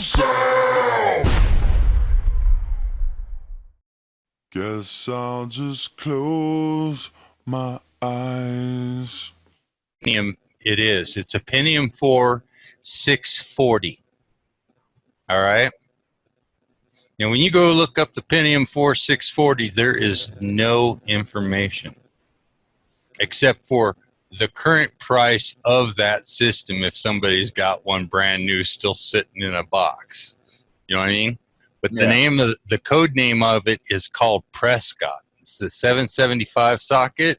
sound. Guess I'll just close my eyes. It is. It's a Pentium 4 640. All right. Now, when you go look up the Pentium 4 640, there is no information except for the current price of that system if somebody's got one brand new still sitting in a box. You know what I mean? But the name of the code name of it is called Prescott. It's the 775 socket.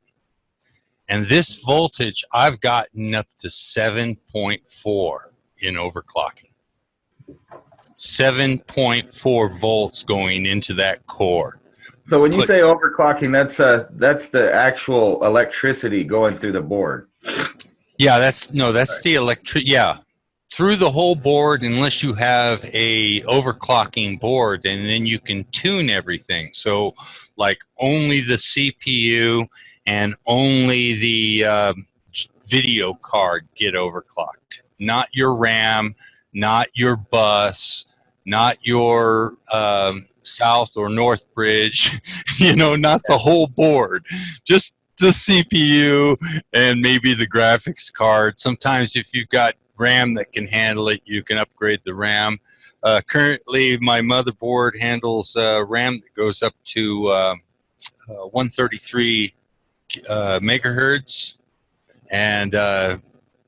And this voltage, I've gotten up to 7.4 in overclocking. 7.4 volts going into that core. So when you say overclocking, that's the actual electricity going through the board. Yeah, that's the electric. Yeah, through the whole board, unless you have a overclocking board, and then you can tune everything. So, like only the CPU and only the video card get overclocked, not your RAM, not your bus, not your south or north bridge, not the whole board, just the CPU and maybe the graphics card. Sometimes if you've got RAM that can handle it, you can upgrade the RAM. Currently, my motherboard handles RAM that goes up to 133 megahertz. And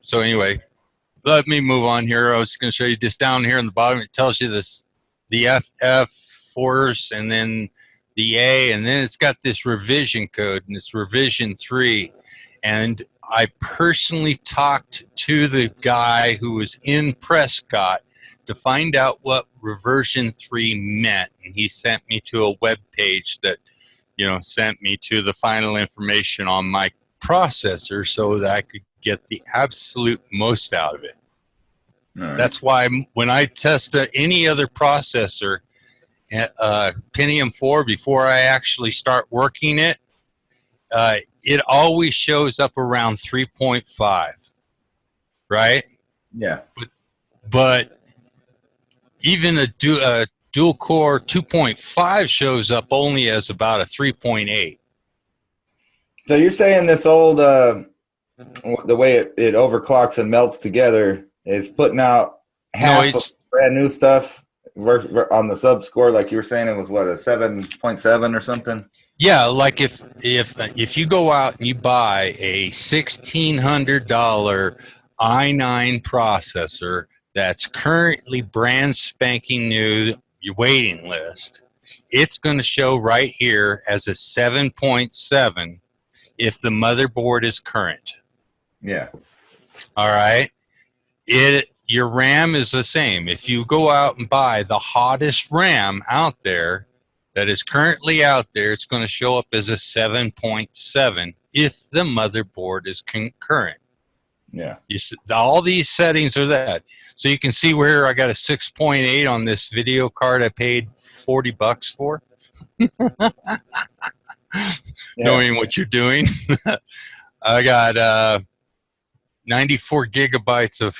so anyway, let me move on here. I was going to show you this down here on the bottom. It tells you the FF force and then the A, and then it's got this revision code, and it's revision 3. And I personally talked to the guy who was in Prescott to find out what reversion 3 meant, and he sent me to a web page that sent me to the final information on my processor so that I could get the absolute most out of it. Right. That's why when I test any other processor, Pentium 4, before I actually start working it, it always shows up around 3.5, right? Yeah. But even a dual core 2.5 shows up only as about a 3.8. So you're saying this old, the way it overclocks and melts together is putting out half of brand new stuff on the sub score, like you were saying, it was what, a 7.7 or something? Yeah, like if you go out and you buy a $1,600 i9 processor that's currently brand spanking new, your waiting list, it's going to show right here as a 7.7 if the motherboard is current. Yeah. All right. Your RAM is the same. If you go out and buy the hottest RAM out there that is currently out there, it's going to show up as a 7.7 if the motherboard is concurrent. Yeah. All these settings are that. So you can see where I got a 6.8 on this video card I paid $40 for. Knowing what you're doing. I got 94 gigabytes of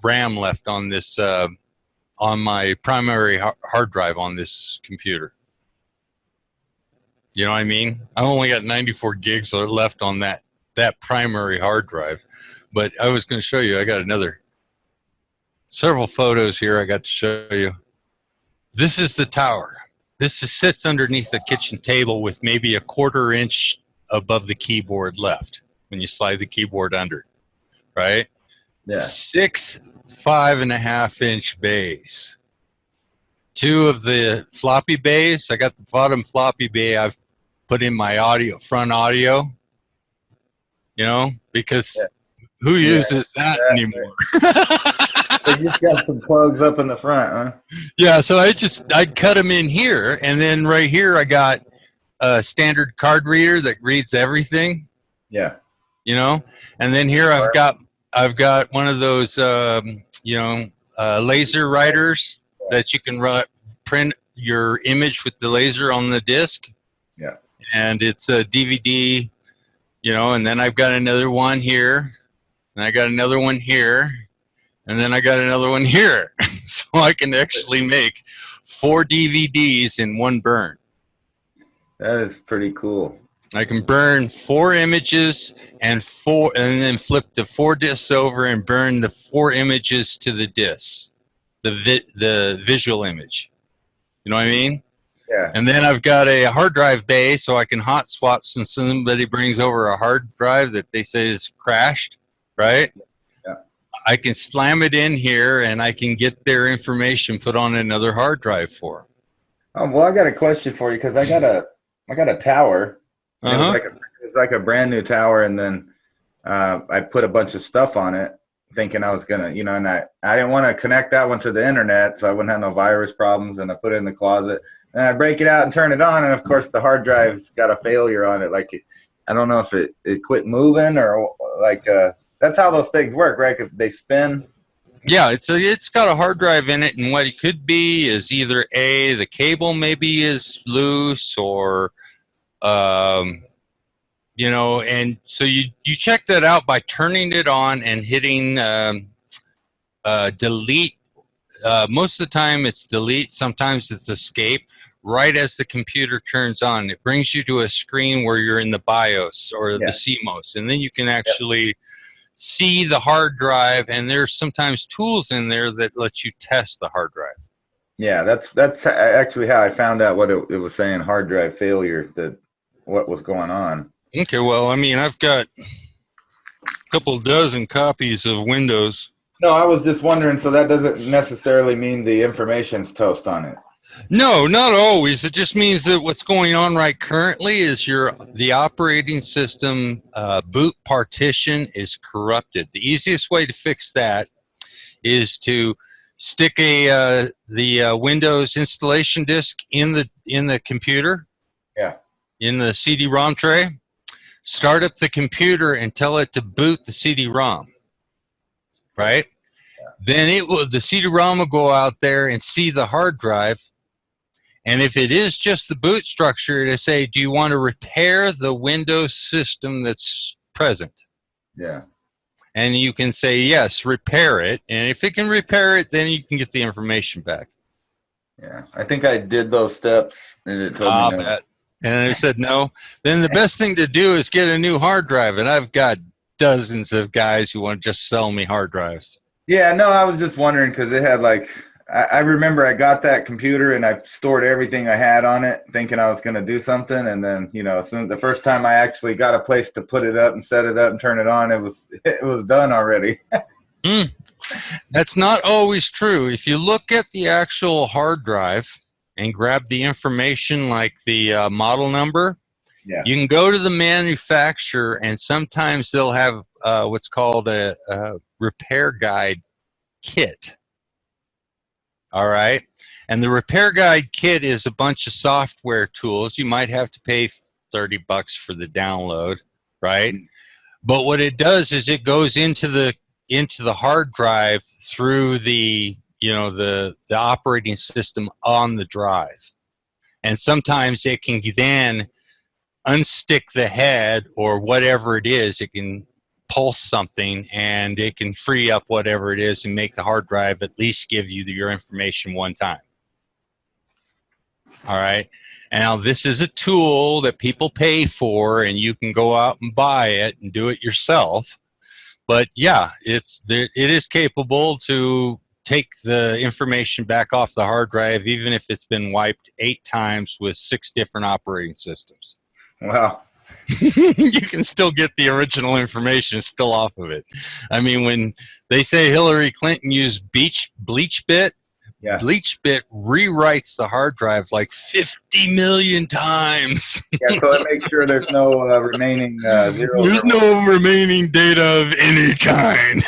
RAM left on this on my primary hard drive on this computer. You know what I mean? I only got 94 gigs left on that primary hard drive. But I was going to show you, I got several photos here I got to show you. This is the tower. This sits underneath the kitchen table with maybe a 1/4 inch above the keyboard left when you slide the keyboard under. Right? Yeah. 6 5.5 inch bays. 2 of the floppy bays. I got the bottom floppy bay I've put in my front audio. Because who uses that anymore? So you've got some plugs up in the front, huh? Yeah, so I'd cut them in here, and then right here I got a standard card reader that reads everything. Yeah. And then here I've got one of those laser writers that you can print your image with the laser on the disc. Yeah. And it's a DVD, and then I've got another one here, and I got another one here, and then I got another one here. So I can actually make 4 DVDs in one burn. That is pretty cool. I can burn 4 images and then flip the 4 discs over and burn the 4 images to the discs, the visual image. You know what I mean? Yeah. And then I've got a hard drive bay, so I can hot swap since somebody brings over a hard drive that they say is crashed, right? Yeah. I can slam it in here, and I can get their information put on another hard drive for them. Oh, well, I got a question for you because I got a tower. Uh-huh. It was like a brand new tower, and then I put a bunch of stuff on it, thinking I was gonna, and I didn't want to connect that one to the internet, so I wouldn't have no virus problems. And I put it in the closet, and I break it out and turn it on, and of course the hard drive's got a failure on it. Like I don't know if it quit moving or like that's how those things work, right? If they spin. Yeah, it's got a hard drive in it, and what it could be is either the cable maybe is loose, or and so you check that out by turning it on and hitting delete. Most of the time it's delete, sometimes it's escape. Right as the computer turns on, it brings you to a screen where you're in the BIOS or the CMOS, and then you can actually see the hard drive, and there's sometimes tools in there that let you test the hard drive. Yeah, that's actually how I found out what it was saying, hard drive failure, what was going on. Okay, well, I mean, I've got a couple dozen copies of Windows. No, I was just wondering, so that doesn't necessarily mean the information's toast on it. No, not always. It just means that what's going on right currently is the operating system boot partition is corrupted. The easiest way to fix that is to stick the Windows installation disk in the computer. Yeah. In the CD-ROM tray. Start up the computer and tell it to boot the CD-ROM. Right? Yeah. Then the CD-ROM will go out there and see the hard drive. And if it is just the boot structure, it'll say, do you want to repair the Windows system that's present? Yeah. And you can say, yes, repair it. And if it can repair it, then you can get the information back. Yeah, I think I did those steps, and it told me no. And I said no. Then the best thing to do is get a new hard drive. And I've got dozens of guys who want to just sell me hard drives. Yeah, no, I was just wondering because it had like... I remember I got that computer and I stored everything I had on it thinking I was going to do something. And then, the first time I actually got a place to put it up and set it up and turn it on, it was done already. That's not always true. If you look at the actual hard drive and grab the information like the model number, you can go to the manufacturer and sometimes they'll have what's called a repair guide kit. All right. And the repair guide kit is a bunch of software tools. You might have to pay $30 for the download, right? But what it does is it goes into the hard drive through the operating system on the drive. And sometimes it can then unstick the head or whatever it is. It can pulse something and it can free up whatever it is and make the hard drive at least give you your information one time. All right. Now this is a tool that people pay for and you can go out and buy it and do it yourself. But yeah, it is capable to take the information back off the hard drive even if it's been wiped 8 times with 6 different operating systems. Wow. You can still get the original information still off of it. I mean, when they say Hillary Clinton used BleachBit, BleachBit rewrites the hard drive like 50 million times. Yeah, so it makes sure there's no remaining zeros. There's no remaining data of any kind.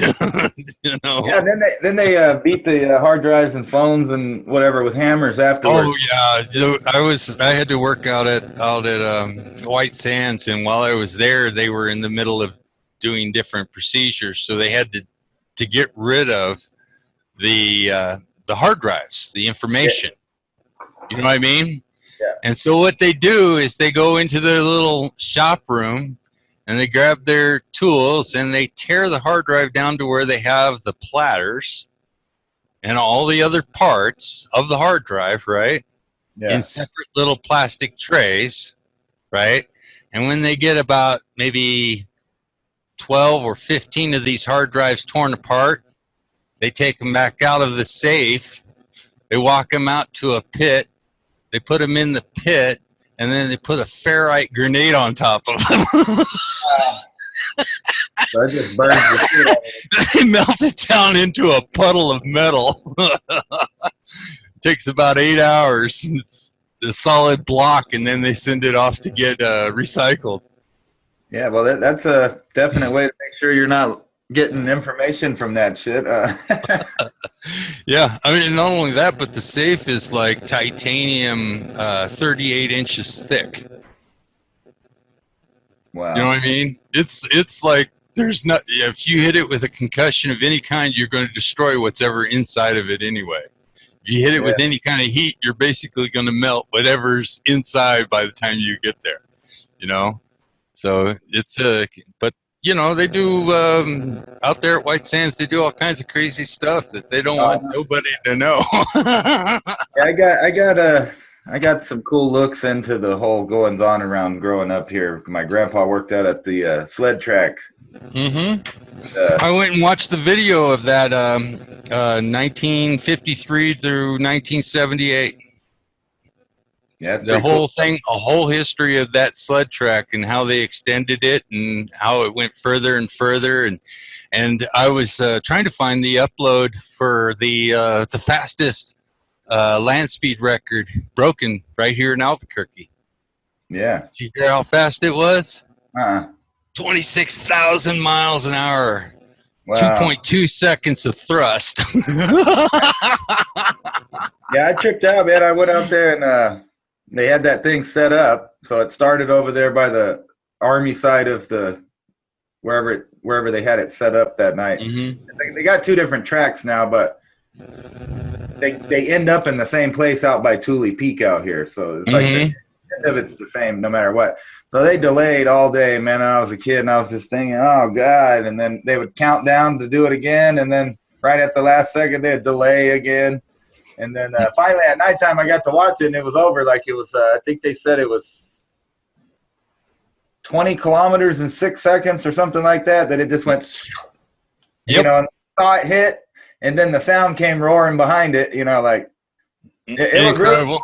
Yeah, then they beat the hard drives and phones and whatever with hammers afterwards. Oh yeah, I had to work out at White Sands, and while I was there, they were in the middle of doing different procedures, so they had to get rid of the hard drives, the information. You know what I mean? Yeah. And so what they do is they go into their little shop room and they grab their tools and they tear the hard drive down to where they have the platters. and all the other parts of the hard drive, right, in separate little plastic trays, right? And when they get about maybe 12 or 15 of these hard drives torn apart, they take them back out of the safe. They walk them out to a pit. They put them in the pit, and then they put a ferrite grenade on top of them. So it just burns the shit out of it. They melt it down into a puddle of metal. Takes about 8 hours. It's a solid block, and then they send it off to get recycled. Yeah, well, that's a definite way to make sure you're not getting information from that shit. Yeah, I mean, not only that, but the safe is like titanium, 38 inches thick. Wow. You know what I mean? It's like there's not. If you hit it with a concussion of any kind, you're going to destroy what's ever inside of it anyway. If you hit it with any kind of heat, you're basically going to melt whatever's inside by the time you get there. You know, so it's but you know, they do out there at White Sands. They do all kinds of crazy stuff that they don't want nobody to know. Yeah, I got some cool looks into the whole goings on around growing up here. My grandpa worked out at the sled track. Mm-hmm. I went and watched the video of that 1953 through 1978. Yeah, the whole thing, a whole history of that sled track and how they extended it and how it went further and further. And I was trying to find the upload for the fastest land speed record broken right here in Albuquerque. Yeah. Did you hear how fast it was? 26,000 miles an hour. Wow. 2.2 seconds of thrust. Yeah, I tripped out, man. I went out there and they had that thing set up. So it started over there by the Army side of the wherever they had it set up that night. Mm-hmm. They got two different tracks now, but they end up in the same place out by Tule Peak out here. So it's like the end of it's the same no matter what. So they delayed all day, man. I was a kid and I was just thinking, oh God. And then they would count down to do it again. And then right at the last second, they'd delay again. And then finally at nighttime, I got to watch it and it was over. Like it was, I think they said it was 20 kilometers in 6 seconds or something like that, that it just went, you know, and I saw it hit. And then the sound came roaring behind it, you know, like it was really,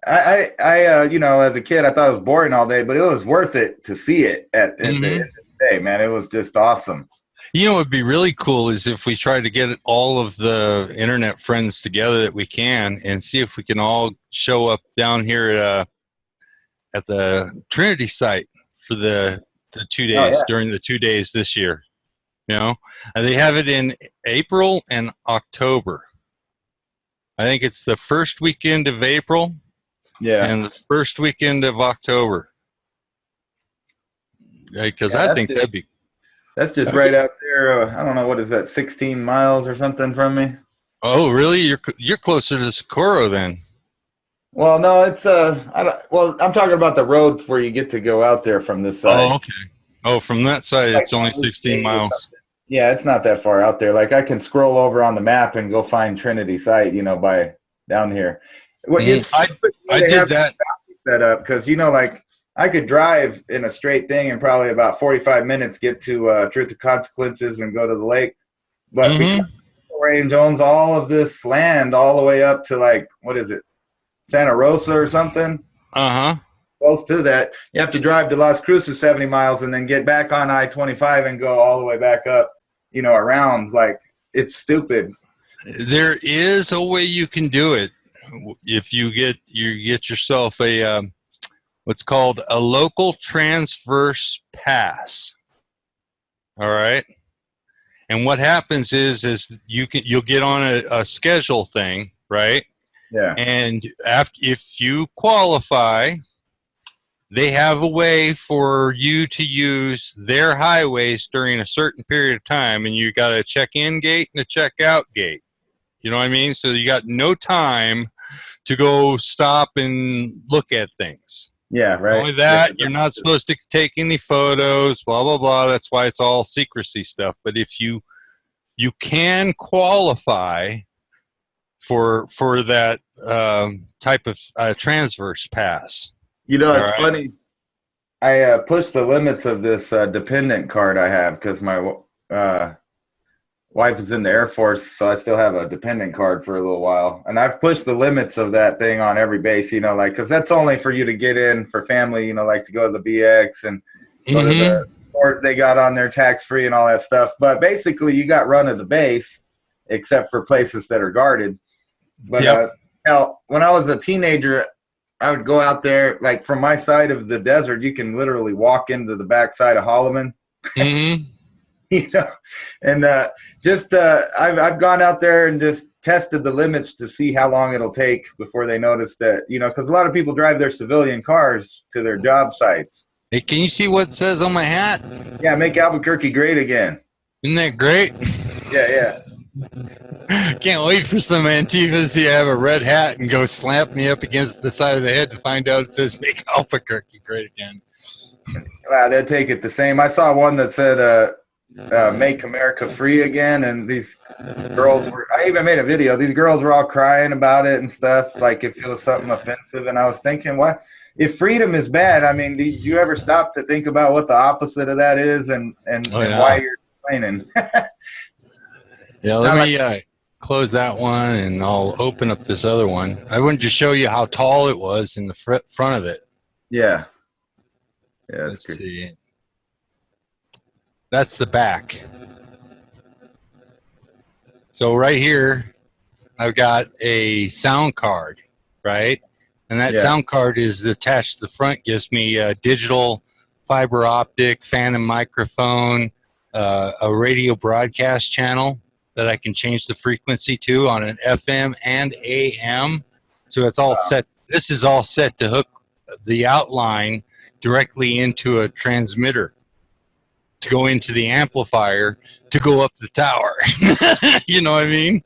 I you know, as a kid, I thought it was boring all day, but it was worth it to see it at the end of the day, man. It was just awesome. You know what would be really cool is if we try to get all of the internet friends together that we can and see if we can all show up down here at the Trinity site for the 2 days, during the 2 days this year. You know, and they have it in April and October. I think it's the first weekend of April and the first weekend of October. Because I think that'd be... That's just right out there. I don't know, what is that, 16 miles or something from me? Oh, really? You're closer to Socorro then. Well, no, it's I'm talking about the roads where you get to go out there from this side. Oh, okay. Oh, from that side, it's only 16 miles. Yeah, it's not that far out there. Like I can scroll over on the map and go find Trinity site, you know, by down here. Well, I did that set up because, you know, like I could drive in a straight thing in probably about 45 minutes, get to Truth or Consequences and go to the lake. But because the range owns all of this land all the way up to like, what is it, Santa Rosa or something? Close to that. You have to drive to Las Cruces 70 miles and then get back on I-25 and go all the way back up, you know, around. Like, it's stupid. There is a way you can do it. If you get yourself a what's called a local transverse pass. All right. And what happens is you'll get on a schedule thing, right? Yeah. And if you qualify, they have a way for you to use their highways during a certain period of time, and you got a check-in gate and a check-out gate. You know what I mean? So you got no time to go stop and look at things. Yeah, right. Only that, you're not supposed to take any photos, blah, blah, blah. That's why it's all secrecy stuff. But if you can qualify, for that type of transverse pass. You know, it's All right. funny. I pushed the limits of this dependent card I have because my wife is in the Air Force, so I still have a dependent card for a little while. And I've pushed the limits of that thing on every base, you know, like, because that's only for you to get in for family, you know, like to go to the BX and go to the stores they got on there tax-free and all that stuff. But basically, you got run of the base, except for places that are guarded. But now, when I was a teenager, I would go out there, like from my side of the desert, you can literally walk into the backside of Holloman. You know, and I've gone out there and just tested the limits to see how long it'll take before they notice that, you know, because a lot of people drive their civilian cars to their job sites. Hey, can you see what it says on my hat? Yeah, make Albuquerque great again. Isn't that great? Yeah. Can't wait for some Antifas to have a red hat and go slap me up against the side of the head to find out it says make Albuquerque great again. Wow, they'll take it the same. I saw one that said make America free again, and these girls were, I even made a video, these girls were all crying about it and stuff, like if it was something offensive, and I was thinking, what if freedom is bad? I mean, did you ever stop to think about what the opposite of that is and why you're complaining? Yeah, let me close that one, and I'll open up this other one. I wanted to show you how tall it was in the front of it. Yeah. Let's see. That's the back. So right here, I've got a sound card, right? And that sound card is attached to the front, gives me a digital fiber optic, phantom microphone, a radio broadcast channel that I can change the frequency to on an FM and AM. So it's all set. This is all set to hook the outline directly into a transmitter to go into the amplifier to go up the tower. You know what I mean?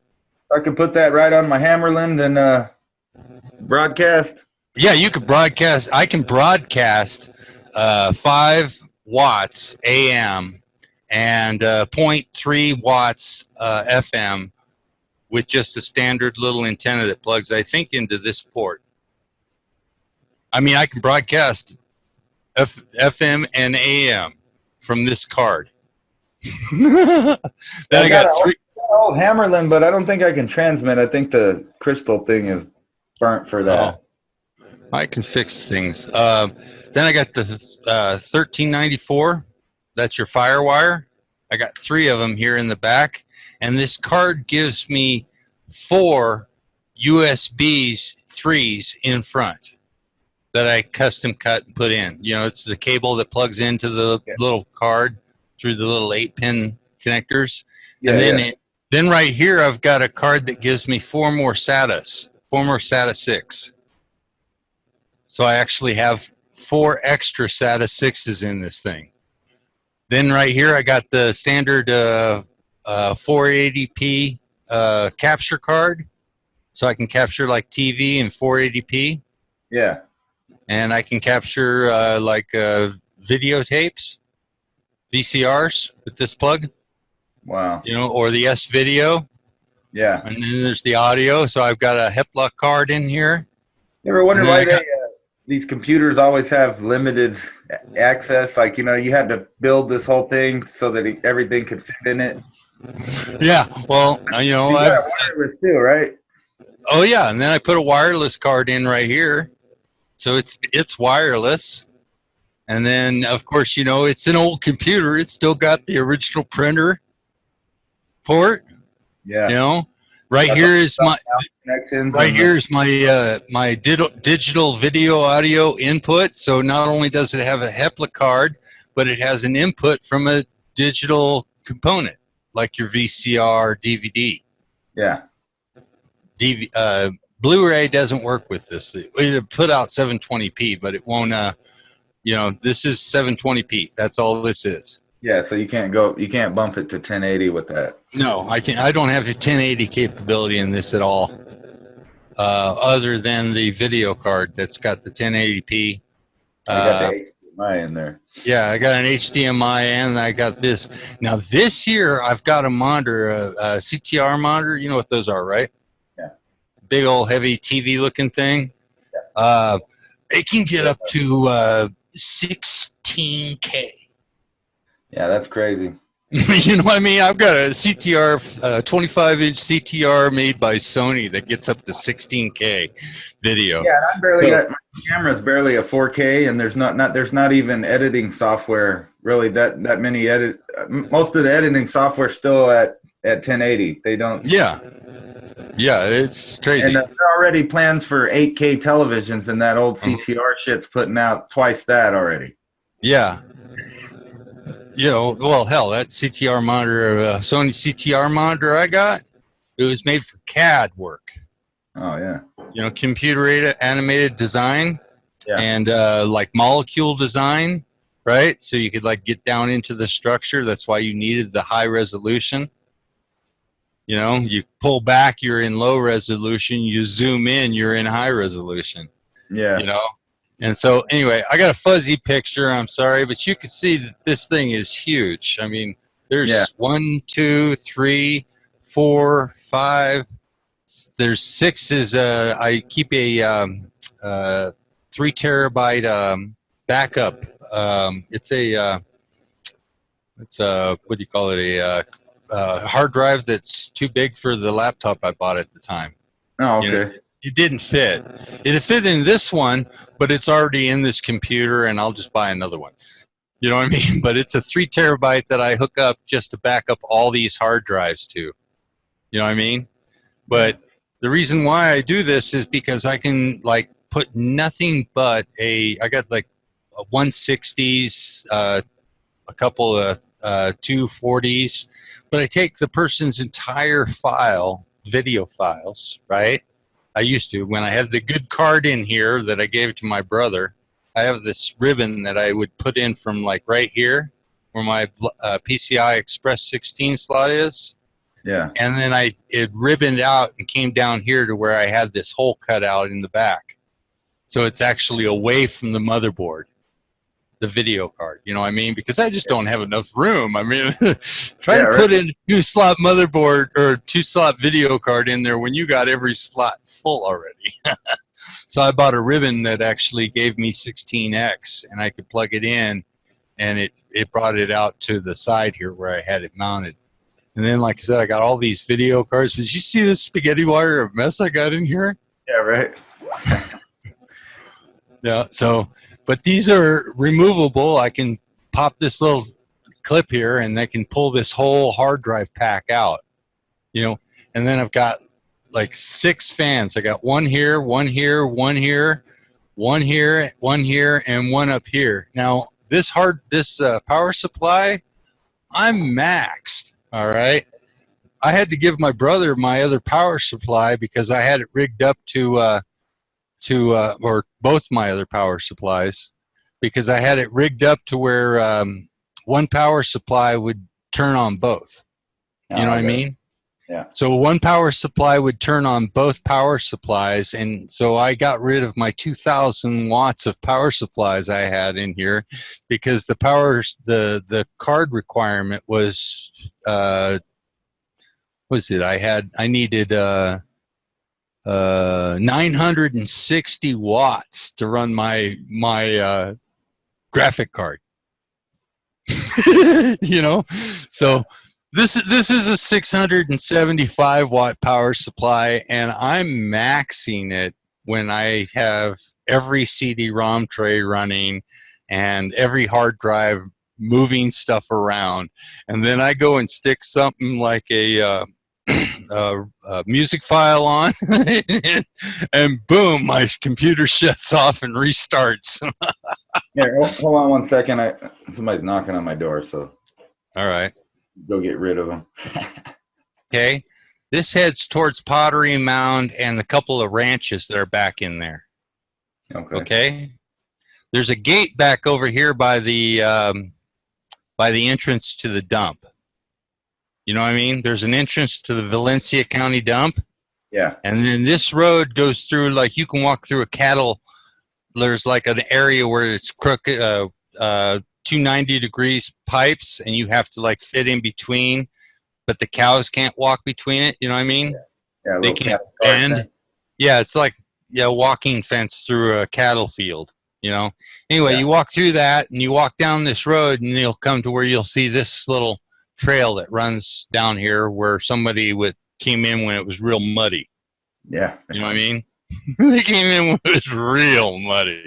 I can put that right on my Hammerland and broadcast. Yeah, you could broadcast. I can broadcast 5 watts AM and 0.3 watts FM with just a standard little antenna that plugs, I think, into this port. I mean, I can broadcast FM and AM from this card. Then I got three. Old Hammerland, but I don't think I can transmit. I think the crystal thing is burnt for that. I can fix things. Then I got the 1394. That's your FireWire. I got 3 of them here in the back. And this card gives me 4 USBs 3s in front that I custom cut and put in. You know, it's the cable that plugs into the little card through the little 8-pin connectors. And then right here, I've got a card that gives me 4 more SATAs, 4 more SATA 6. So I actually have 4 extra SATA 6s in this thing. Then right here, I got the standard 480p capture card. So I can capture like TV in 480p. Yeah. And I can capture like videotapes, VCRs with this plug. Wow. You know, or the S-Video. Yeah. And then there's the audio. So I've got a Heplock card in here. You ever wonder why these computers always have limited access? Like, you know, you had to build this whole thing so that everything could fit in it. Yeah. Well, you know. You got wireless too, right? Oh, yeah. And then I put a wireless card in right here. So it's wireless. And then, of course, you know, it's an old computer. It's still got the original printer port. Yeah. You know, right here is my my digital video audio input. So not only does it have a Hepla card, but it has an input from a digital component like your VCR, DVD. Yeah. Blu-ray doesn't work with this. It put out 720p, but it won't. You know, this is 720p. That's all this is. Yeah, so you can't bump it to 1080 with that. No, I can't. I don't have a 1080 capability in this at all, other than the video card that's got the 1080p. You got the HDMI in there. Yeah, I got an HDMI and I got this. Now this year I've got a monitor, a CTR monitor. You know what those are, right? Yeah. big old heavy TV looking thing. It can get up to 16K. Yeah, that's crazy. You know what I mean? I've got a CTR, 25-inch CTR made by Sony that gets up to 16K video. Yeah, I barely got, my camera's barely a 4K, and there's not even editing software really that many edit. Most of the editing software still at 1080. They don't. Yeah, it's crazy. And there are already plans for 8K televisions, and that old CTR shit's putting out twice that already. Yeah. You know, well, hell, that CTR monitor, Sony CTR monitor I got, it was made for CAD work. Oh, yeah. You know, computer animated design and like molecule design, right? So you could like get down into the structure. That's why you needed the high resolution. You know, you pull back, you're in low resolution. You zoom in, you're in high resolution. Yeah. You know? And so, anyway, I got a fuzzy picture. I'm sorry, but you can see that this thing is huge. I mean, there's 1, 2, 3, 4, 5. There's 6 is I keep a 3 terabyte backup. It's a what do you call it? A hard drive that's too big for the laptop I bought at the time. Oh, okay. You know, it didn't fit. It fit in this one, but it's already in this computer, and I'll just buy another one. You know what I mean? But it's a 3 terabyte that I hook up just to back up all these hard drives to. You know what I mean? But the reason why I do this is because I can like put nothing but I got like a 160s, a couple of 240s, but I take the person's entire file, video files, right? I used to. When I had the good card in here that I gave to my brother, I have this ribbon that I would put in from like right here where my PCI Express 16 slot is. Yeah. And then it ribboned out and came down here to where I had this hole cut out in the back. So it's actually away from the motherboard, the video card. You know what I mean? Because I just don't have enough room. I mean, try to put in a 2-slot motherboard or 2-slot video card in there when you got every slot full already. So I bought a ribbon that actually gave me 16X, and I could plug it in, and it brought it out to the side here where I had it mounted. And then, like I said, I got all these video cards. Did you see this spaghetti wire of mess I got in here? Yeah, right. Yeah, so, but these are removable. I can pop this little clip here, and I can pull this whole hard drive pack out, you know. And then I've got like 6 fans. I got one here, one here, one here, one here, one here, and one up here. Now, this power supply, I'm maxed. All right. I had to give my brother my other power supply because I had it rigged up to or both my other power supplies, because I had it rigged up to where one power supply would turn on both. You know what I mean? Yeah. So one power supply would turn on both power supplies, and so I got rid of my 2,000 watts of power supplies I had in here because the card requirement was I needed 960 watts to run my graphic card. You know, so this is a 675 watt power supply, and I'm maxing it when I have every CD-ROM tray running and every hard drive moving stuff around, and then I go and stick something like a music file on, and boom, my computer shuts off and restarts. Here, hold on one second. Somebody's knocking on my door, so all right, go get rid of them. Okay, this heads towards Pottery, Mound, and the couple of ranches that are back in there. Okay. There's a gate back over here by the entrance to the dump. You know what I mean? There's an entrance to the Valencia County dump. Yeah. And then this road goes through, like you can walk through a cattle. There's like an area where it's crooked, 290 degrees pipes, and you have to like fit in between, but the cows can't walk between it. You know what I mean? Yeah. They can't bend. Yeah, it's like walking fence through a cattle field, you know. Anyway, Yeah. you walk through that and you walk down this road and you'll come to where you'll see this little trail that runs down here where somebody came in when it was real muddy. Yeah. You know what I mean? They came in when it was real muddy.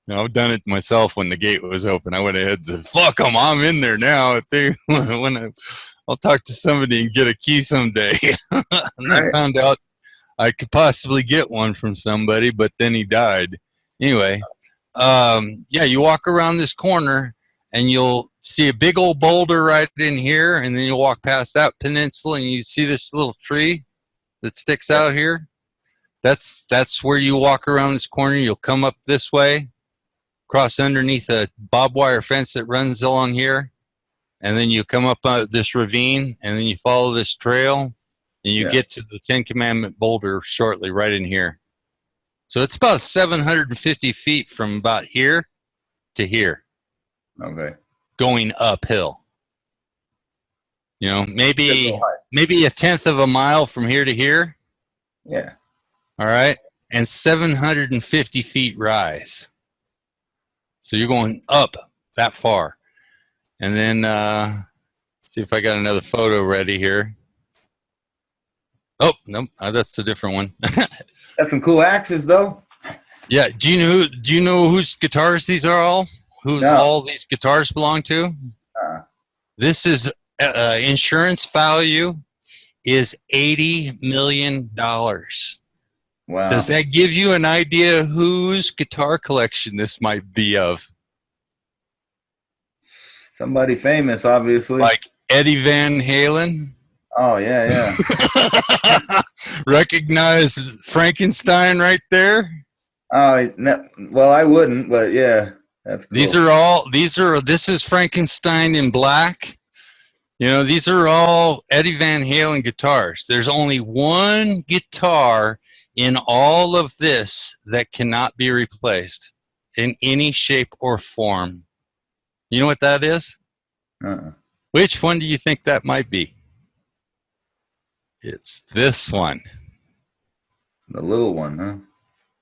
You know, I've done it myself when the gate was open. I went ahead and said, fuck them, I'm in there now. I'll talk to somebody and get a key someday. And I found out I could possibly get one from somebody, but then he died. Anyway, you walk around this corner and you'll see a big old boulder right in here, and then you'll walk past that peninsula and you see this little tree that sticks out here. That's where you walk around this corner. You'll come up this way, cross underneath a barbed wire fence that runs along here, and then you come up this ravine, and then you follow this trail, and you get to the Ten Commandment boulder shortly right in here. So it's about 750 feet from about here to here. Okay. Going uphill. You know, maybe a tenth of a mile from here to here. Yeah. All right. And 750 feet rise. So you're going up that far. And then see if I got another photo ready here. Oh, no, that's a different one. That's some cool axes, though. Yeah. Do you know whose guitars these are all? Who's all these guitars belong to? This is insurance value is $80 million. Wow. Does that give you an idea whose guitar collection this might be of? Somebody famous, obviously. Like Eddie Van Halen? Oh, yeah. Recognize Frankenstein right there? Oh, no, well, I wouldn't, but yeah. That's cool. This is Frankenstein in black. You know, these are all Eddie Van Halen guitars. There's only one guitar in all of this that cannot be replaced in any shape or form. You know what that is? Which one do you think that might be? It's this one. The little one, huh?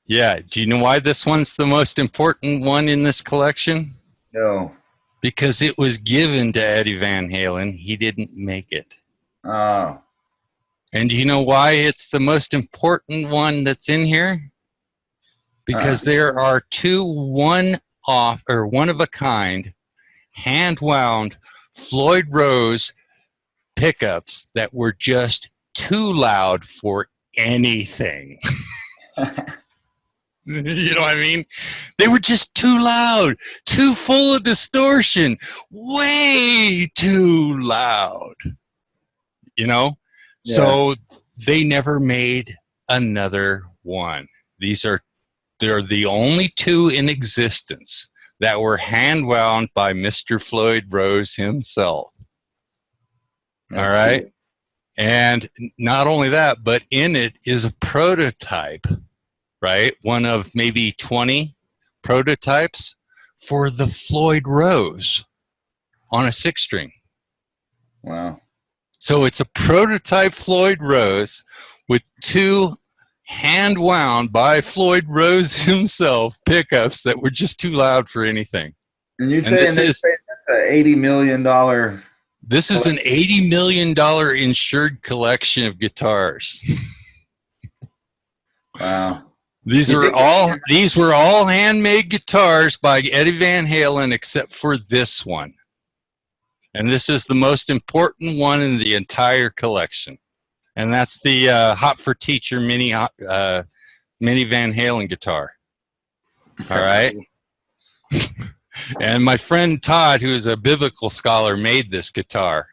Yeah. Do you know why this one's the most important one in this collection? No. Because it was given to Eddie Van Halen. He didn't make it. Oh. And do you know why it's the most important one that's in here? Because there are two one-of-a-kind, hand-wound Floyd Rose pickups that were just too loud for anything. You know what I mean? They were just too loud, too full of distortion, way too loud. You know? Yeah. So they never made another one. They're the only two in existence that were hand wound by Mr. Floyd Rose himself. All right. Cool. And not only that, but in it is a prototype, right? One of maybe 20 prototypes for the Floyd Rose on a 6-string. Wow. So it's a prototype Floyd Rose with two hand-wound by Floyd Rose himself pickups that were just too loud for anything. And you saying that's an $80 million... This is an $80 million insured collection of guitars. Wow. These were all handmade guitars by Eddie Van Halen except for this one. And this is the most important one in the entire collection. And that's the Hot for Teacher mini Van Halen guitar. All right. And my friend Todd, who is a biblical scholar, made this guitar.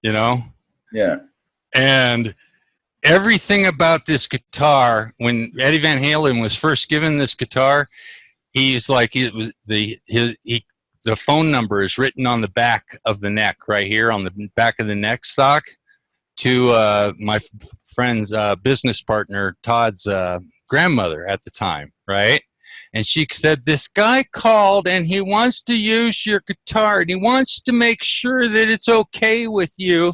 You know? Yeah. And everything about this guitar, when Eddie Van Halen was first given this guitar, he's like, the phone number is written on the back of the neck right here on the back of the neck stock to my friend's business partner, Todd's grandmother at the time, right? And she said, this guy called and he wants to use your guitar and he wants to make sure that it's okay with you.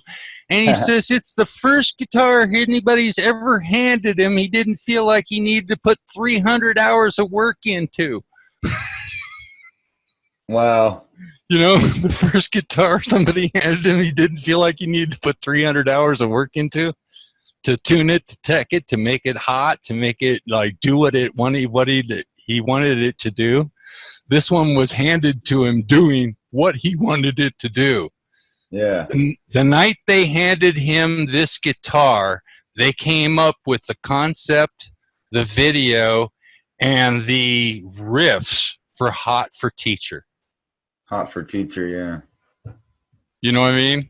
And he says it's the first guitar anybody's ever handed him he didn't feel like he needed to put 300 hours of work into. Wow. You know, the first guitar somebody handed him he didn't feel like he needed to put 300 hours of work into, to tune it, to tech it, to make it hot, to make it like do what it wanted, he wanted it to do. This one was handed to him doing what he wanted it to do. Yeah. The night they handed him this guitar, they came up with the concept, the video, and the riffs for Hot for Teacher. Hot for Teacher, yeah. You know what I mean?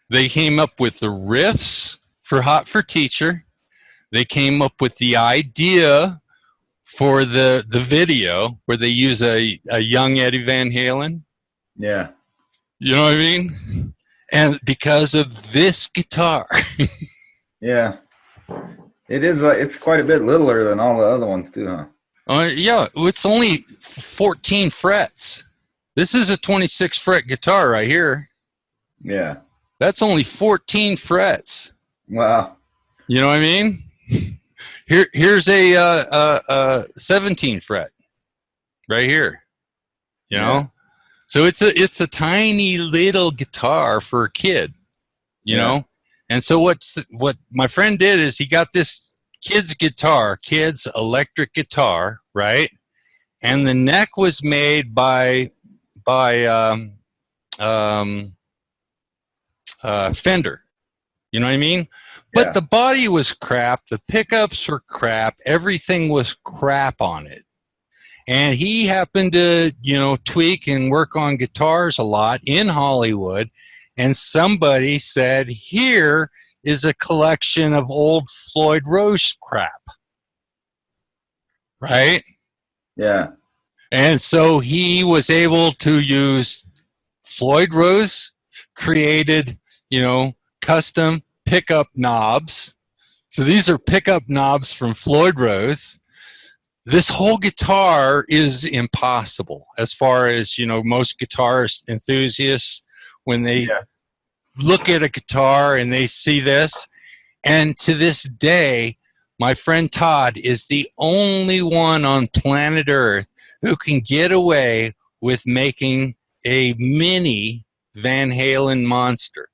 They came up with the riffs for Hot for Teacher. They came up with the idea for the video where they use a young Eddie Van Halen. Yeah. You know what I mean? And because of this guitar. Yeah. It is. It's quite a bit littler than all the other ones too, huh? Yeah, it's only 14 frets. This is a 26 fret guitar right here. Yeah. That's only 14 frets. Wow. You know what I mean? Here's a 17 fret right here. You know? So it's a tiny little guitar for a kid, you know? And so what my friend did is he got this kid's electric guitar, right? And the neck was made by Fender. You know what I mean? But the body was crap, the pickups were crap, everything was crap on it. And he happened to, you know, tweak and work on guitars a lot in Hollywood. And somebody said, here is a collection of old Floyd Rose crap. Right? Yeah. And so he was able to use Floyd Rose created, you know, custom pickup knobs. So these are pickup knobs from Floyd Rose. This whole guitar is impossible as far as, you know, most guitarist enthusiasts, when they look at a guitar and they see this. And to this day, my friend Todd is the only one on planet Earth who can get away with making a mini Van Halen monster.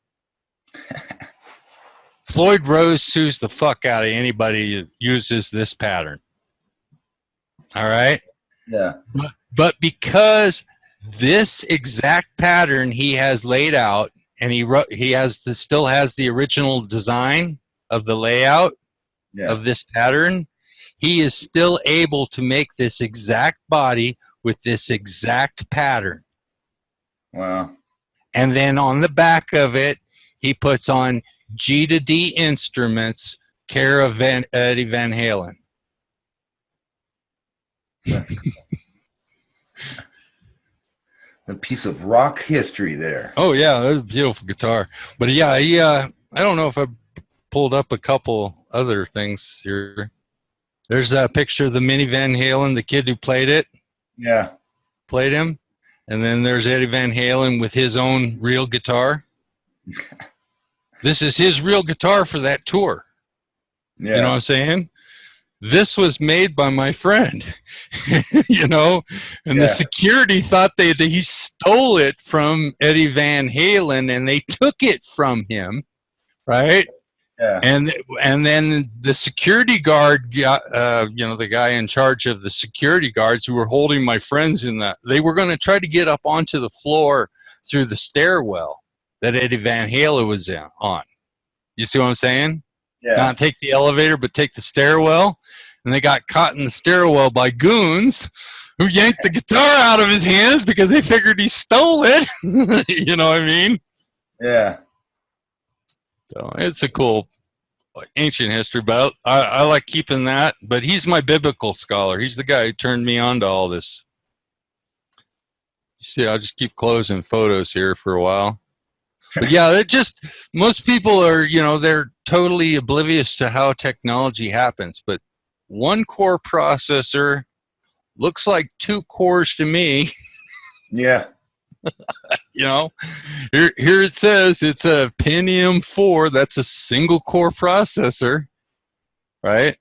Floyd Rose sues the fuck out of anybody who uses this pattern. All right? Yeah. But because this exact pattern he has laid out, and still has the original design of the layout of this pattern, he is still able to make this exact body with this exact pattern. Wow. And then on the back of it, he puts on G to D instruments, care of Eddie Van Halen. A piece of rock history there. Oh yeah, that was a beautiful guitar. But yeah, I don't know if I pulled up a couple other things here. There's a picture of the mini Van Halen, the kid who played it. Yeah. Played him. And then there's Eddie Van Halen with his own real guitar. This is his real guitar for that tour. Yeah. You know what I'm saying? This was made by my friend, you know, and the security thought he stole it from Eddie Van Halen, and they took it from him, right? Yeah. And then the security guard got, you know, the guy in charge of the security guards who were holding my friends they were going to try to get up onto the floor through the stairwell that Eddie Van Halen was on. You see what I'm saying? Yeah. Not take the elevator, but take the stairwell. And they got caught in the stairwell by goons who yanked the guitar out of his hands because they figured he stole it. You know what I mean? Yeah. So it's a cool ancient history, but I like keeping that. But he's my biblical scholar. He's the guy who turned me on to all this. You see, I'll just keep closing photos here for a while. But yeah, most people are, you know, they're totally oblivious to how technology happens. But one core processor looks like two cores to me. Yeah. You know, here it says it's a Pentium 4. That's a single core processor, right?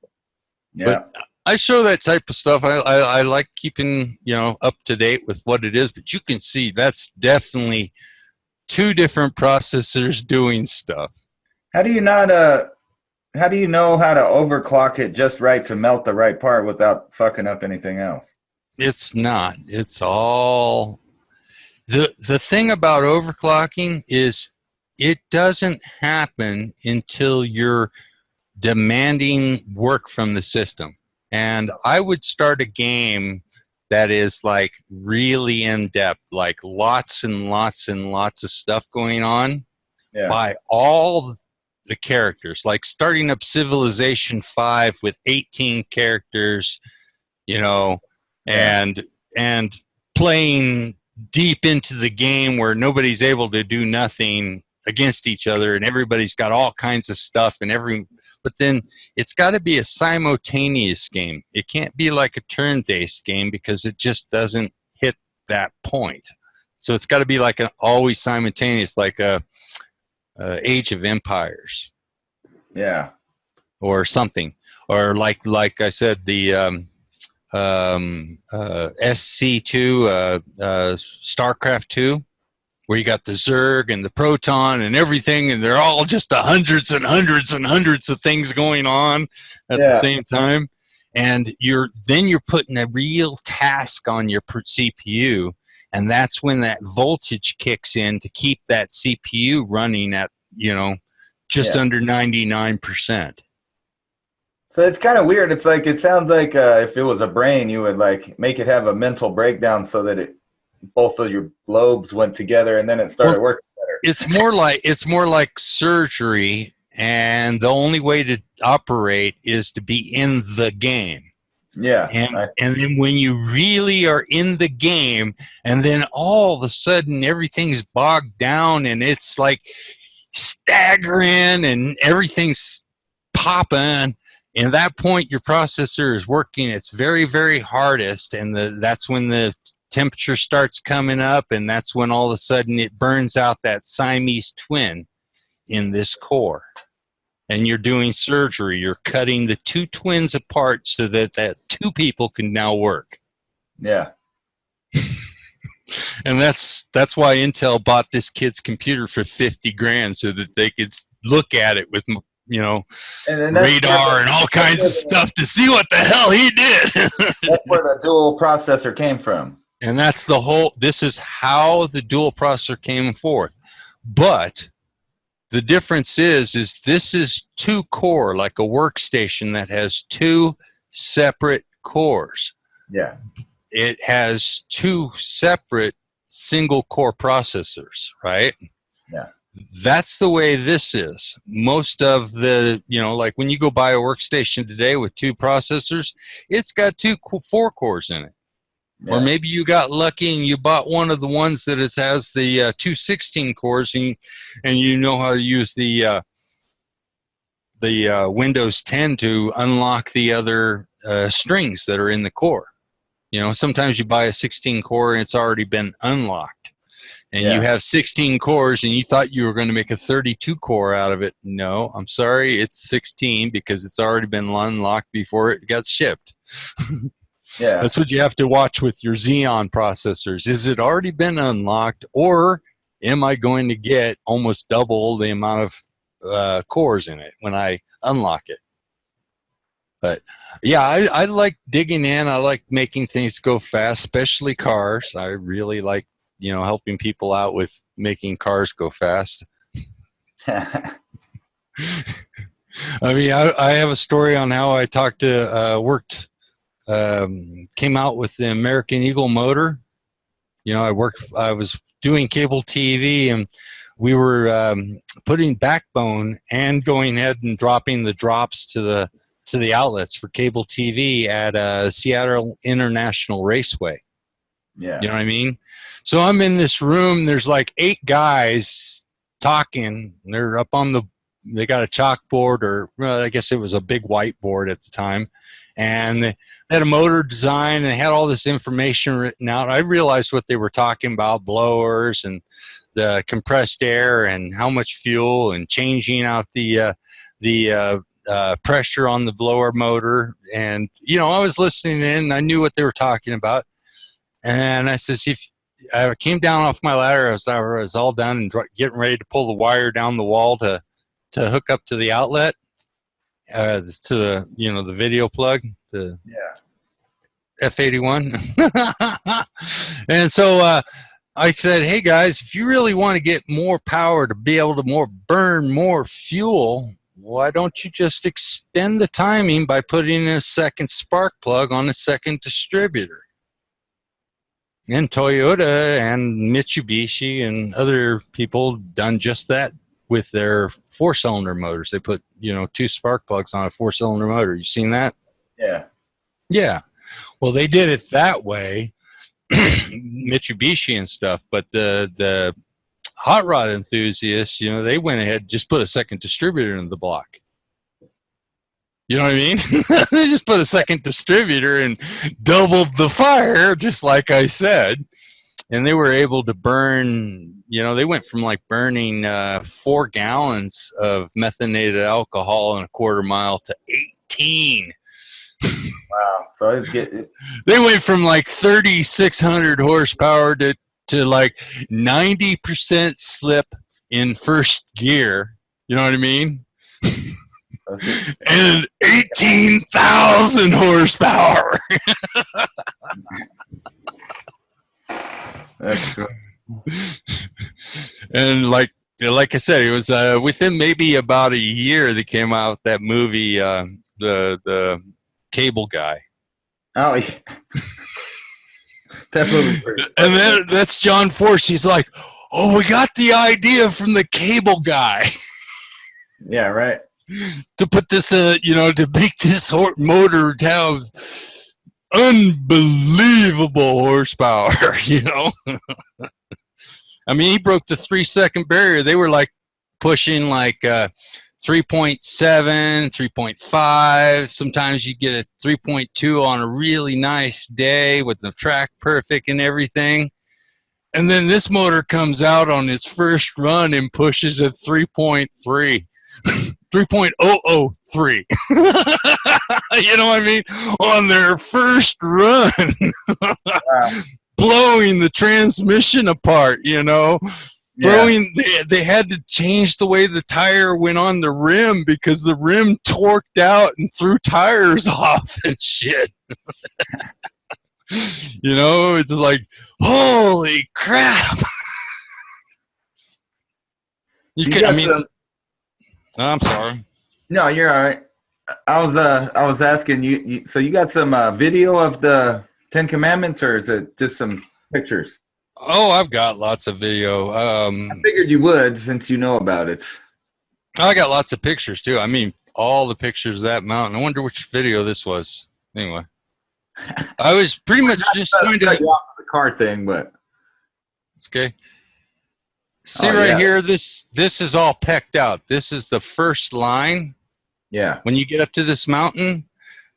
Yeah. But I show that type of stuff. I like keeping, up to date with what it is. But you can see that's definitely two different processors doing stuff. How do you not how do you know how to overclock it just right to melt the right part without fucking up anything else? It's not. It's all the thing about overclocking is it doesn't happen until you're demanding work from the system. And I would start a game that is like really in depth, like lots and lots and lots of stuff going on by all the characters, like starting up Civilization 5 with 18 characters, and playing deep into the game where nobody's able to do nothing against each other and everybody's got all kinds of stuff but then it's got to be a simultaneous game. It can't be like a turn-based game because it just doesn't hit that point. So it's got to be like an always simultaneous, like a Age of Empires. Yeah. Or something. Or like I said, the SC2, StarCraft 2, where you got the Zerg and the Proton and everything, and they're all just hundreds and hundreds and hundreds of things going on at the same time. And you're putting a real task on your CPU, and that's when that voltage kicks in to keep that CPU running at, just under 99%. So it's kind of weird. It's like, it sounds like if it was a brain, you would like make it have a mental breakdown so that both of your lobes went together and then it started working better. It's more like surgery, and the only way to operate is to be in the game. Yeah. And then when you really are in the game, and then all of a sudden everything's bogged down and it's like staggering and everything's popping. And at that point, your processor is working its very, very hardest, and that's when the temperature starts coming up, and that's when all of a sudden it burns out that Siamese twin in this core. And you're doing surgery. You're cutting the two twins apart so that two people can now work. Yeah. And that's why Intel bought this kid's computer for $50,000 so that they could look at it with and radar and all kinds of stuff to see what the hell he did. That's where the dual processor came from. And that's this is how the dual processor came forth. But the difference is this is two core, like a workstation that has two separate cores. Yeah. It has two separate single core processors, right? Yeah. That's the way this is. Most of the, like when you go buy a workstation today with two processors, it's got 4 cores in it. Yeah. Or maybe you got lucky and you bought one of the ones that has the 216 cores, and you know how to use the Windows 10 to unlock the other strings that are in the core. Sometimes you buy a 16 core and it's already been unlocked. And you have 16 cores and you thought you were going to make a 32 core out of it. No, I'm sorry, it's 16 because it's already been unlocked before it got shipped. Yeah. That's what you have to watch with your Xeon processors. Is it already been unlocked, or am I going to get almost double the amount of cores in it when I unlock it? But yeah, I like digging in. I like making things go fast, especially cars. I really like, helping people out with making cars go fast. I mean, I have a story on how I came out with the American Eagle motor. I was doing cable TV, and we were putting backbone and going ahead and dropping the drops to the outlets for cable TV at Seattle International Raceway. Yeah. You know what I mean? So I'm in this room, there's like 8 guys talking, and they're up on the they got a chalkboard, or well, I guess it was a big whiteboard at the time, and they had a motor design and they had all this information written out. I realized what they were talking about: blowers and the compressed air and how much fuel and changing out the pressure on the blower motor. And I was listening in. I knew what they were talking about, and I says, if I came down off my ladder, I was all done and getting ready to pull the wire down the wall to hook up to the outlet, to the the video plug, the F81. And so I said, hey guys, if you really want to get more power to be able to burn more fuel, why don't you just extend the timing by putting in a second spark plug on a second distributor? And Toyota and Mitsubishi and other people done just that with their 4-cylinder motors. They put 2 spark plugs on a 4-cylinder motor. You seen that? Yeah. Well, they did it that way, Mitsubishi and stuff. But the hot rod enthusiasts, they went ahead and just put a second distributor in the block. You know what I mean? They just put a second distributor and doubled the fire, just like I said. And they were able to burn, they went from like burning 4 gallons of methylated alcohol in a quarter mile to 18. Wow. So they went from like 3,600 horsepower to like 90% slip in first gear. You know what I mean? And 18,000 horsepower. That's good. And like I said, it was within maybe about a year that came out that movie, the Cable Guy. Oh, yeah. That movie's pretty funny. And then that's John Force. He's like, oh, we got the idea from the Cable Guy. Yeah, right. To put this, to make this motor have unbelievable horsepower, I mean, he broke the 3-second barrier. They were like pushing like 3.7, 3.5. Sometimes you get a 3.2 on a really nice day with the track perfect and everything. And then this motor comes out on its first run and pushes a 3.3. 3.003. You know what I mean? On their first run. Wow. Blowing the transmission apart, Throwing, they had to change the way the tire went on the rim because the rim torqued out and threw tires off and shit. It's like, holy crap. I'm sorry. No, you're all right. I was asking you. So you got some video of the 10 Commandments, or is it just some pictures? Oh, I've got lots of video. I figured you would, since you know about it. I got lots of pictures too. I mean, all the pictures of that mountain. I wonder which video this was. Anyway, I was pretty much just going to the car thing, but okay. See here, this is all pecked out. This is the first line. Yeah. When you get up to this mountain,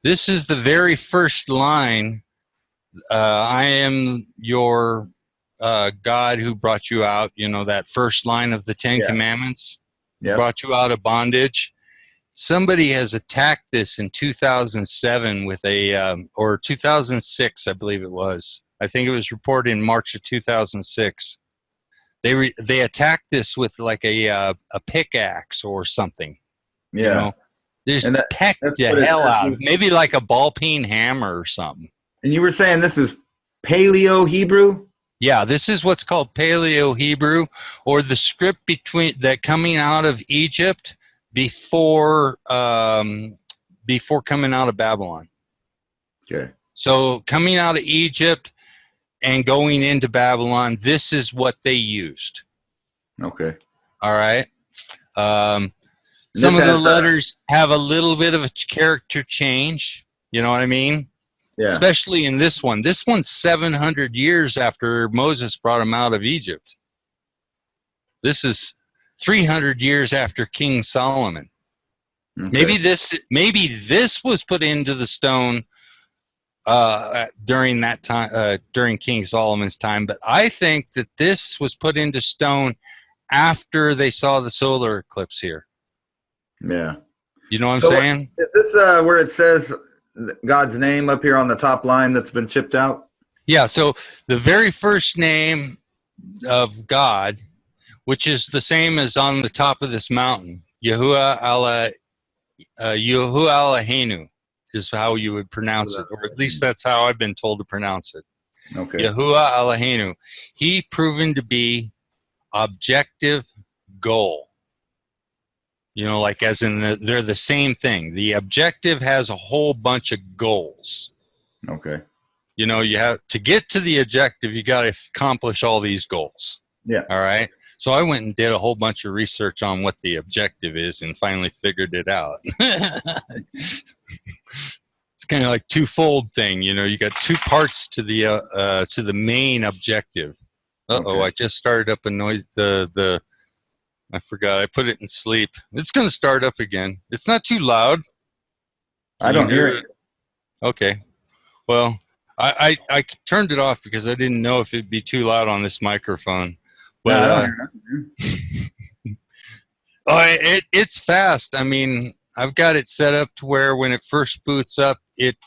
this is the very first line. I am your God who brought you out. That first line of the 10 Commandments. Brought you out of bondage. Somebody has attacked this in 2007 with or 2006, I believe it was. I think it was reported in March of 2006. They attacked this with like a pickaxe or something. Yeah. They just pecked the hell out. Maybe like a ball peen hammer or something. And you were saying this is Paleo Hebrew? Yeah, this is what's called Paleo Hebrew, or the script coming out of Egypt before coming out of Babylon. Okay. So coming out of Egypt and going into Babylon, this is what they used. Okay. All right. Some of the letters have a little bit of a character change. You know what I mean? Yeah. Especially in this one. This one's 700 years after Moses brought them out of Egypt. This is 300 years after King Solomon. Okay. Maybe this was put into the stone during that time, during King Solomon's time, but I think that this was put into stone after they saw the solar eclipse here. Yeah. You know what I'm saying? Is this where it says God's name up here on the top line that's been chipped out? Yeah, so the very first name of God, which is the same as on the top of this mountain, Yahuwah Eloheinu is how you would pronounce it, or at least that's how I've been told to pronounce it. Okay. Yahuwah Eloheinu. He proven to be objective goal. You know, like as in they're the same thing. The objective has a whole bunch of goals. Okay. You know, you have to get to the objective, you got to accomplish all these goals. Yeah. All right. So I went and did a whole bunch of research on what the objective is and finally figured it out. It's kind of like twofold thing. You know, you got two parts to the main objective. Uh-oh, I just started up a noise. I forgot. I put it in sleep. It's going to start up again. It's not too loud. I don't hear it. Okay. Well, I turned it off because I didn't know if it'd be too loud on this microphone. But I don't hear it. It's fast. I mean, I've got it set up to where when it first boots up, it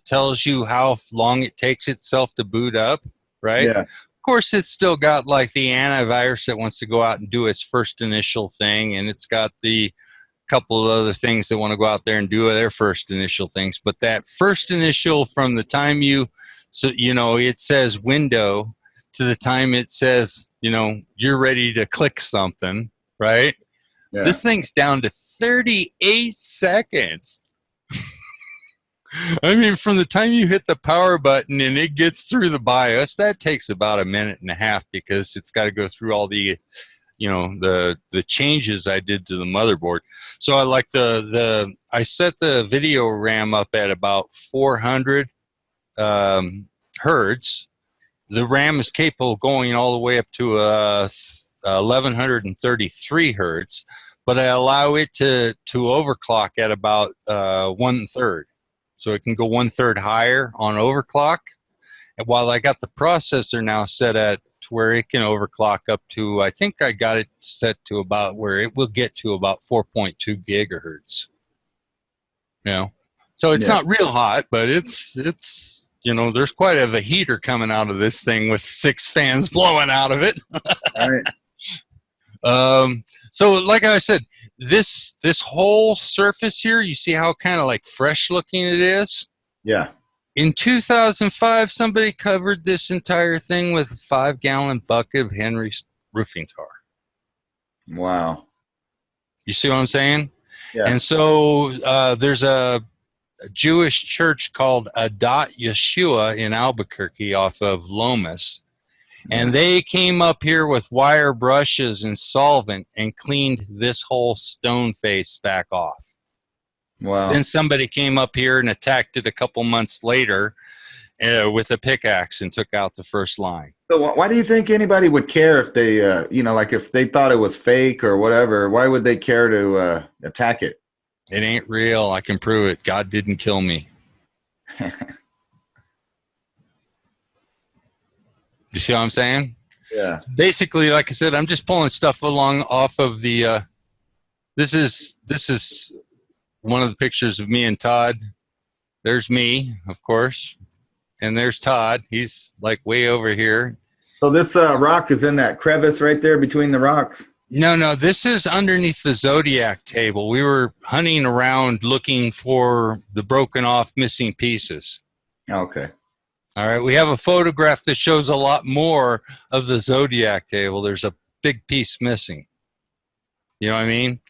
tells you how long it takes itself to boot up, right? Yeah. Of course, it's still got like the antivirus that wants to go out and do its first initial thing, and it's got the couple of other things that want to go out there and do their first initial things. But that first initial from the time it says window to the time it says, you're ready to click something, right? Yeah. This thing's down to 38 seconds. I mean, from the time you hit the power button and it gets through the BIOS, that takes about a minute and a half because it's got to go through all the the changes I did to the motherboard. So I like I set the video RAM up at about 400 hertz. The RAM is capable of going all the way up to 1133 hertz, but I allow it to overclock at about 1/3. So it can go 1/3 higher on overclock. And while I got the processor now set at where it can overclock up to, I think I got it set to about where it will get to about 4.2 gigahertz. So it's not real hot, but it's there's quite a heater coming out of this thing with 6 fans blowing out of it. All right. So like I said, this whole surface here, you see how kind of like fresh looking it is? Yeah. In 2005, somebody covered this entire thing with a 5-gallon bucket of Henry's roofing tar. Wow. You see what I'm saying? Yeah. And so there's a Jewish church called Adat Yeshua in Albuquerque off of Lomas. And they came up here with wire brushes and solvent and cleaned this whole stone face back off. Wow. Then somebody came up here and attacked it a couple months later with a pickaxe and took out the first line. So why do you think anybody would care if they, like if they thought it was fake or whatever? Why would they care to attack it? It ain't real. I can prove it. God didn't kill me. You see what I'm saying? Yeah. Basically, like I said, I'm just pulling stuff along off of the. This is one of the pictures of me and Todd. There's me, of course, and there's Todd. He's like way over here. So this rock is in that crevice right there between the rocks? No, this is underneath the Zodiac Table. We were hunting around looking for the broken off missing pieces. Okay. All right, we have a photograph that shows a lot more of the Zodiac Table. There's a big piece missing. You know what I mean?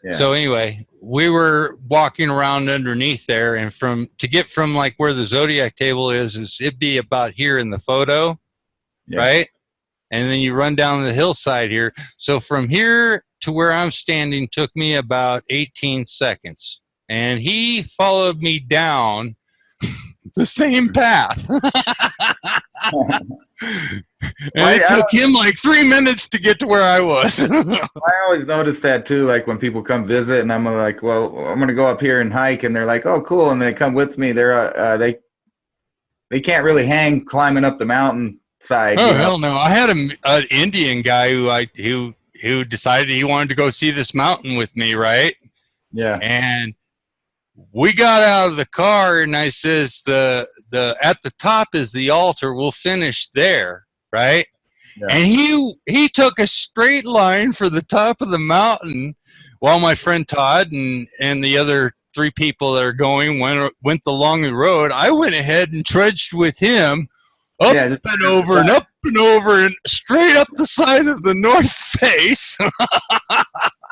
Yeah. So anyway, we were walking around underneath there, and to get from like where the Zodiac Table is it'd be about here in the photo, right? And then you run down the hillside here. So from here to where I'm standing took me about 18 seconds. And he followed me down the same path. And it took him like 3 minutes to get to where I was. I always notice that too, like when people come visit and I'm like, well, I'm going to go up here and hike, and they're like, oh, cool. And they come with me. They can't really hang climbing up the mountain side. Oh, hell no. I had an Indian guy who decided he wanted to go see this mountain with me, right? Yeah. And we got out of the car, and I says, the at the top is the altar. We'll finish there, right? Yeah. And he took a straight line for the top of the mountain, while my friend Todd and the other 3 people that are going went along the road. I went ahead and trudged with him up and over and up and over and straight up the side of the north face.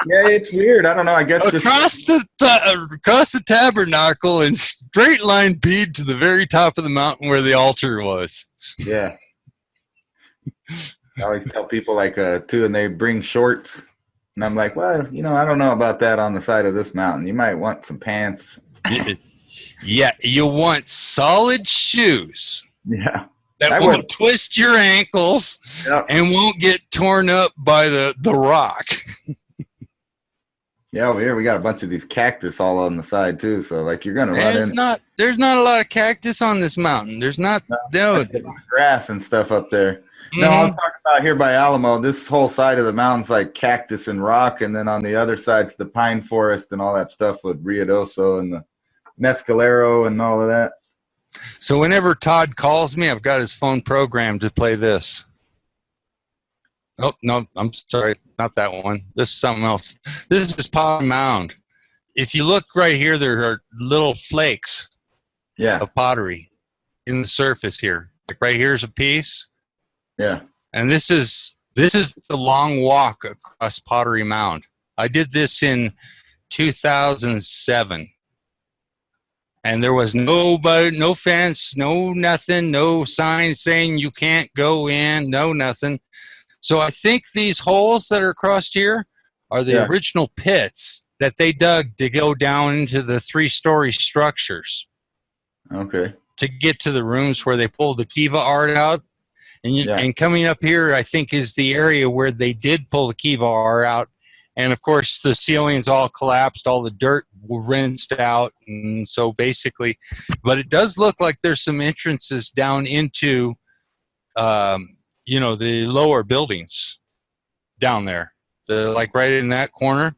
Yeah, it's weird. I don't know. I guess across the tabernacle and straight line bead to the very top of the mountain where the altar was. Yeah. I always tell people like too, and they bring shorts, and I'm like, well, I don't know about that on the side of this mountain. You might want some pants. Yeah, you want solid shoes. Yeah. That won't twist your ankles and won't get torn up by the rock. Yeah, over here we got a bunch of these cactus all on the side too. So like you're gonna run in. There's not a lot of cactus on this mountain. There's not grass and stuff up there. Mm-hmm. No, I was talking about here by Alamo. This whole side of the mountain's like cactus and rock, and then on the other side's the pine forest and all that stuff with Riadoso and the mescalero and all of that. So whenever Todd calls me, I've got his phone programmed to play this. Oh, no, I'm sorry. Not that one. This is something else. This is Pottery Mound. If you look right here, there are little flakes of pottery in the surface here. Like right here's a piece. Yeah. And this is the long walk across Pottery Mound. I did this in 2007. And there was nobody, no fence, no nothing, no sign saying you can't go in, no nothing. So I think these holes that are across here are the original pits that they dug to go down into the 3-story structures. Okay. To get to the rooms where they pulled the Kiva art out. And coming up here, I think, is the area where they did pull the Kiva art out. And, of course, the ceilings all collapsed. All the dirt rinsed out. And so basically, but it does look like there's some entrances down into, the lower buildings down there. Like right in that corner.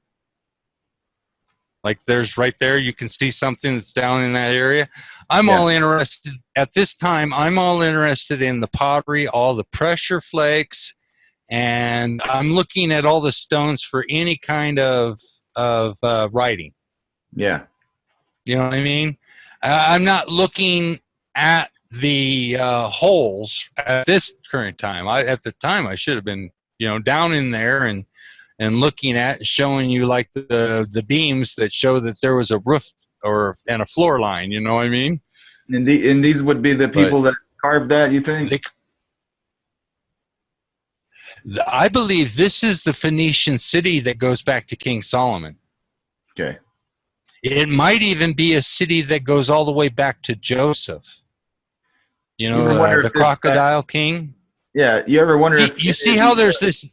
Like there's right there, you can see something that's down in that area. I'm all interested, at this time, I'm all interested in the pottery, all the pressure flakes, and I'm looking at all the stones for any kind of writing. Yeah. You know what I mean? I'm not looking at the holes at this current time. At the time, I should have been, down in there and looking at, showing you like the beams that show that there was a roof and a floor line. You know what I mean? And these would be the people that carved that, you think? I believe this is the Phoenician city that goes back to King Solomon. Okay. It might even be a city that goes all the way back to Joseph. The Crocodile King. Yeah, you ever wonder if you see how there's this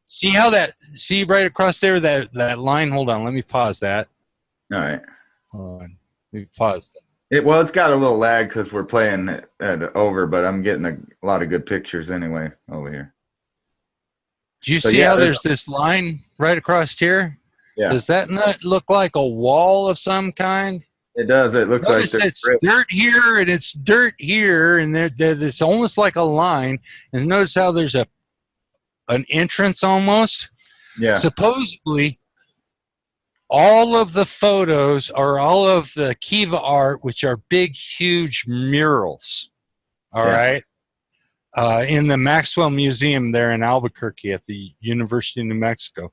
see right across there that line. Hold on, let me pause that. All right. Hold on. Let me pause that. It's got a little lag because we're playing it over, but I'm getting a lot of good pictures anyway over here. Do you see how there's this line right across here? Yeah. Does that not look like a wall of some kind? It does. It looks like it's dirt here and it's dirt here, and it's almost like a line. And notice how there's an entrance almost. Yeah. Supposedly, all of the photos or all of the Kiva art, which are big, huge murals, all right, in the Maxwell Museum there in Albuquerque at the University of New Mexico.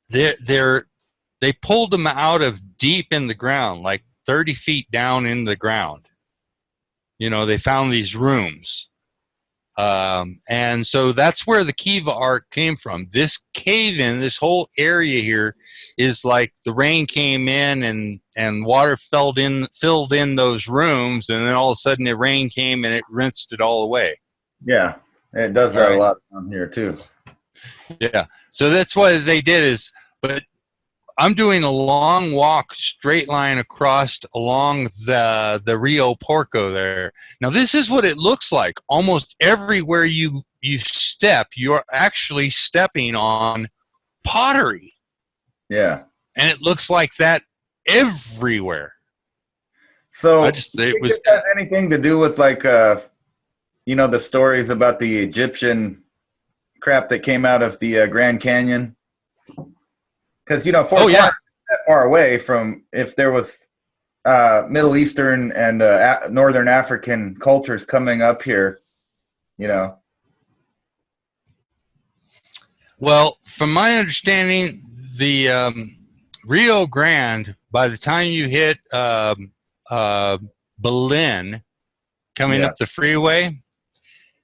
They pulled them out of deep in the ground, like 30 feet down in the ground. They found these rooms. And so that's where the Kiva art came from. This cave-in, this whole area here, is like the rain came in and water filled in those rooms, and then all of a sudden the rain came and it rinsed it all away. Yeah, it does that a lot down here too. Yeah, so that's what they did is, but I'm doing a long walk, straight line across along the Rio Porco there. Now, this is what it looks like. Almost everywhere you step, you're actually stepping on pottery. Yeah. And it looks like that everywhere. So, it has anything to do with, like, you know, the stories about the Egyptian crap that came out of the Grand Canyon? Because, you know, Fort Lauderdale is that far away from, if there was Middle Eastern and Northern African cultures coming up here, you know. Well, from my understanding, the Rio Grande, by the time you hit Berlin, coming up the freeway,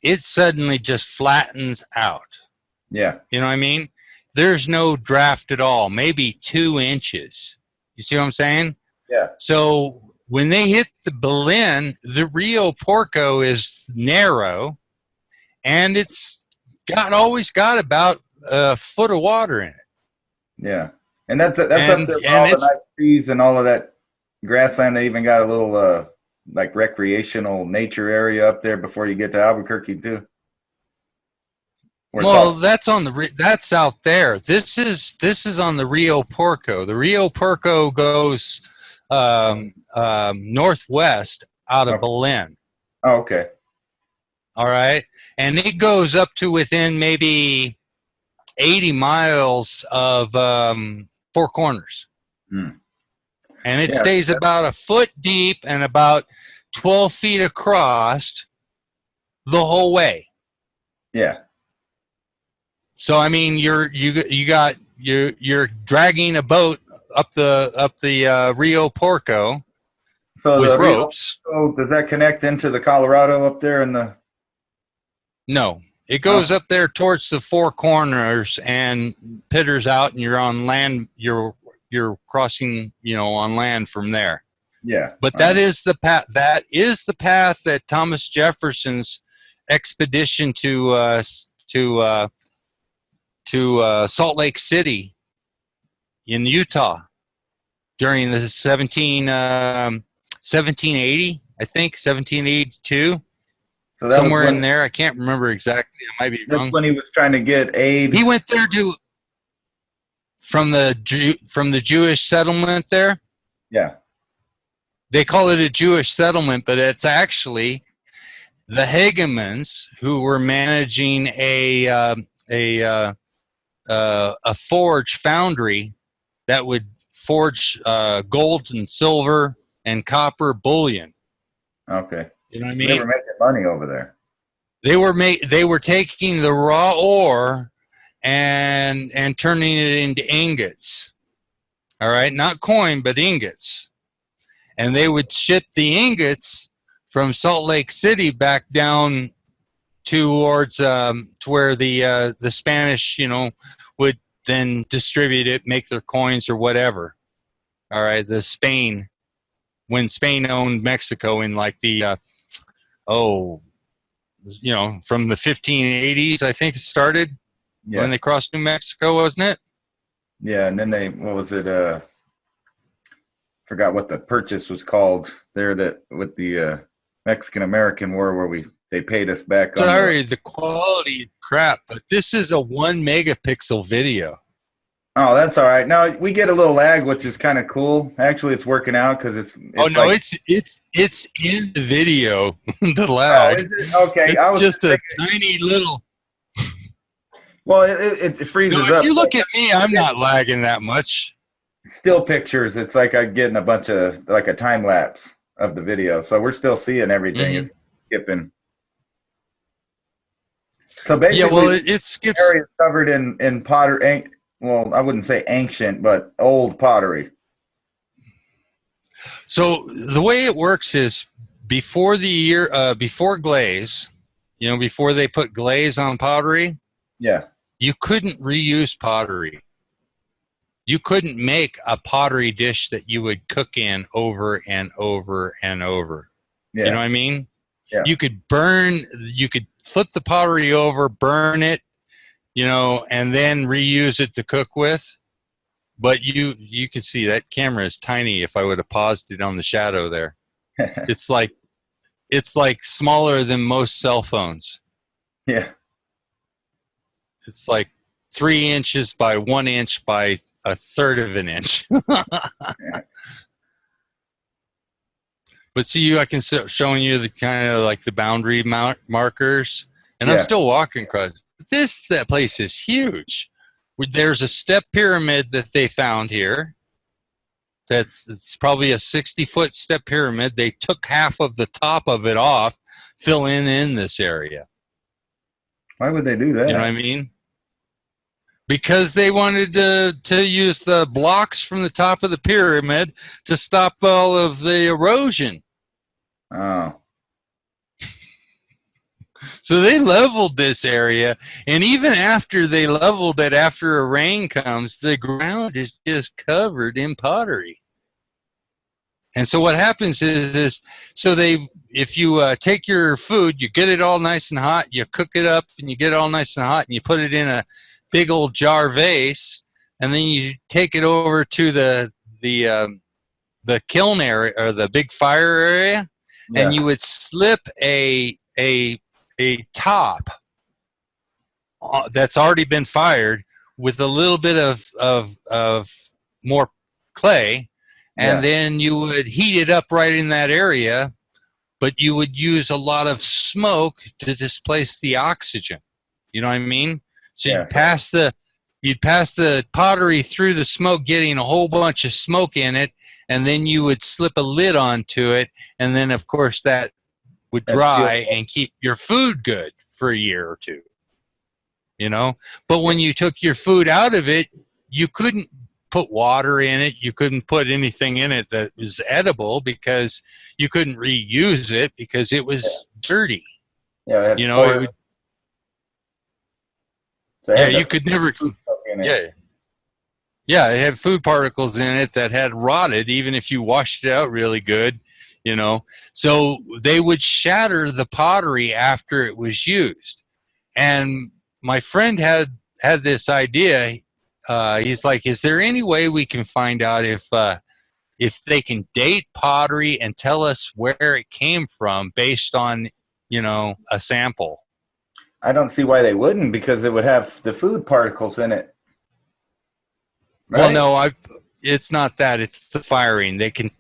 it suddenly just flattens out. Yeah. You know what I mean? There's no draft at all, maybe 2 inches. You see what I'm saying? Yeah. So when they hit the Berlin, the Rio Porco is narrow, and it's always got about a foot of water in it. Yeah. And that's up there with all the nice trees and all of that grassland. They even got a little like recreational nature area up there before you get to Albuquerque too. Well, that's out there. This is on the Rio Porco. The Rio Porco goes northwest out of Berlin. Oh, okay. All right, and it goes up to within maybe 80 miles of Four Corners, and it stays about a foot deep and about 12 feet across the whole way. Yeah. So I mean, you're dragging a boat up the Rio Porco with ropes. So does that connect into the Colorado up there in the? No, it goes up there towards the Four Corners and pitters out, and you're on land. You're crossing, you know, on land from there. Yeah. But that is the path. That is the path that Thomas Jefferson's expedition to Salt Lake City in Utah during the 1780, I think, 1782. So somewhere in there. I can't remember exactly. I might be wrong. That's when he was trying to get aid. He went there from the Jewish settlement there. Yeah. They call it a Jewish settlement, but it's actually the Hagemans who were managing a forge foundry that would forge gold and silver and copper bullion. Okay. You know what I So mean? they were making money over there. They were taking the raw ore and turning it into ingots. All right, not coin, but ingots. And they would ship the ingots from Salt Lake City back down towards to where the Spanish, you know, would then distribute it, make their coins or whatever. All right, when Spain owned Mexico in like the you know, from the 1580s, I think it started when they crossed New Mexico, wasn't it? Yeah, and then forgot what the purchase was called there, that with the Mexican-American War where they paid us back. Sorry, the quality crap, but this is a 1 megapixel video. Oh, that's all right. Now we get a little lag, which is kind of cool. Actually, it's working out because it's it's in the video. The lag. Oh, is it? Okay, it's just a tiny little. Well, it freezes up. If you look at me, I'm not lagging that much. Still pictures. It's like I'm getting a bunch of like a time lapse of the video, so we're still seeing everything. It's skipping. So basically, it skips. Area covered in pottery. Well, I wouldn't say ancient, but old pottery. So the way it works is before glaze, you know, before they put glaze on pottery, Yeah. you couldn't reuse pottery. You couldn't make a pottery dish that you would cook in over and over and over. Yeah. You know what I mean? Yeah. You could flip the pottery over, burn it, you know, and then reuse it to cook with. But you can see that camera is tiny. If I would have paused it on the shadow there, it's like smaller than most cell phones. Yeah. It's like 3 inches by 1 inch by a third of an inch. But see, I can showing you the kind of like the boundary markers, and I'm still walking across. That place is huge. There's a step pyramid that they found here. It's probably a 60-foot step pyramid. They took half of the top of it off, filling in this area. Why would they do that? You know what I mean? Because they wanted to use the blocks from the top of the pyramid to stop all of the erosion. Oh. So they leveled this area, and even after they leveled it, after a rain comes, the ground is just covered in pottery. And so what happens is so if you take your food, you get it all nice and hot, you cook it up, and you get it all nice and hot, and you put it in a big old jar vase, and then you take it over to the kiln area or the big fire area, and you would slip a top that's already been fired with a little bit of more clay, and then you would heat it up right in that area, but you would use a lot of smoke to displace the oxygen. You know what I mean? So you'd pass the pottery through the smoke, getting a whole bunch of smoke in it, and then you would slip a lid onto it, and then of course that would dry and keep your food good for a year or two. You know? But when you took your food out of it, you couldn't put water in it. You couldn't put anything in it that was edible because you couldn't reuse it because it was dirty. Yeah. You know, it would, you could never. Yeah, it had food particles in it that had rotted, even if you washed it out really good, you know. So they would shatter the pottery after it was used. And my friend had this idea. He's like, is there any way we can find out if they can date pottery and tell us where it came from based on, you know, a sample? I don't see why they wouldn't, because it would have the food particles in it. Right? Well, no, it's not that. It's the firing. They can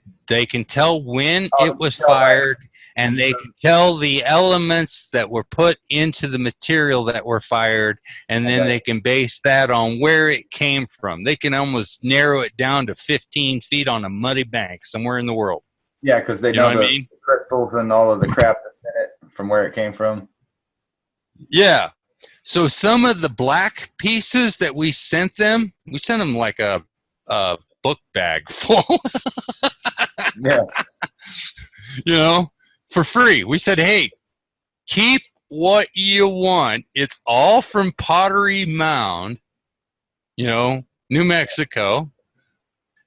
tell when it was fired, and they can tell the elements that were put into the material that were fired, and then they can base that on where it came from. They can almost narrow it down to 15 feet on a muddy bank somewhere in the world. Yeah, because they know the crystals and all of the crap that's in it from where it came from. Yeah. So some of the black pieces that we sent them like a book bag full. Yeah. You know, for free. We said, hey, keep what you want. It's all from Pottery Mound, you know, New Mexico.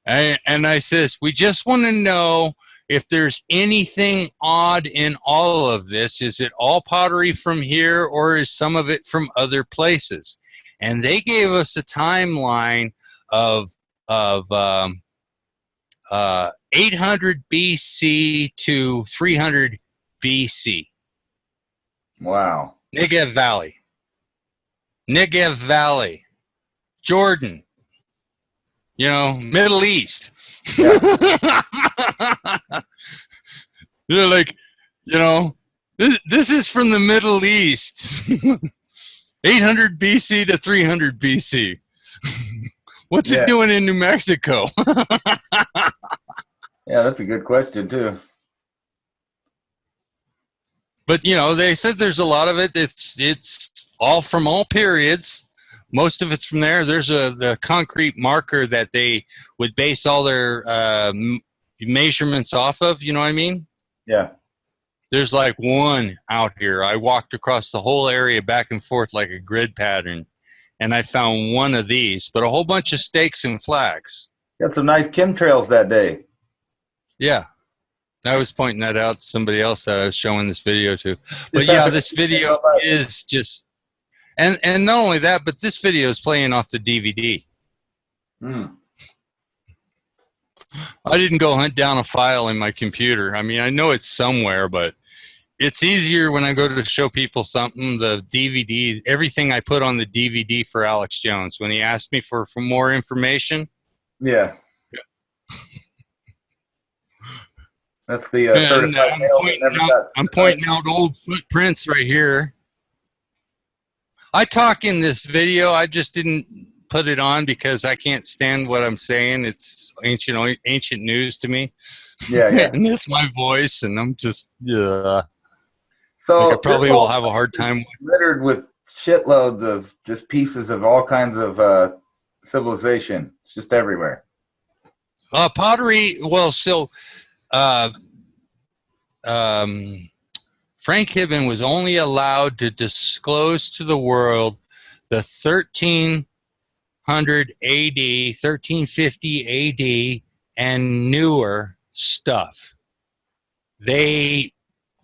And I says, we just want to know if there's anything odd in all of this. Is it all pottery from here, or is some of it from other places? And they gave us a timeline of 800 BC to 300 BC. Wow. Negev Valley, Jordan, you know, Middle East. Yeah. They're like, you know, this is from the Middle East. 800 BC to 300 BC. What's it doing in New Mexico? Yeah, that's a good question too. But you know, they said there's a lot of it. It's all from all periods. Most of it's from there. There's the concrete marker that they would base all their measurements off of. You know what I mean? Yeah. There's like one out here. I walked across the whole area back and forth like a grid pattern, and I found one of these, but a whole bunch of stakes and flags. Got some nice chemtrails that day. Yeah. I was pointing that out to somebody else that I was showing this video to. But yeah, this video is just, and not only that, but this video is playing off the DVD. I didn't go hunt down a file in my computer. I mean, I know it's somewhere, but it's easier when I go to show people something, the DVD, everything I put on the DVD for Alex Jones. When he asked me for more information. Yeah. That's the certified I'm pointing out old footprints right here. I talk in this video. I just didn't put it on because I can't stand what I'm saying. It's ancient news to me. Yeah, yeah. And it's my voice, and I'm just So like I probably will have a hard time. Littered with shitloads of just pieces of all kinds of civilization. It's just everywhere. Pottery. Well, so Frank Hibben was only allowed to disclose to the world the 1300 AD, 1350 AD, and newer stuff. They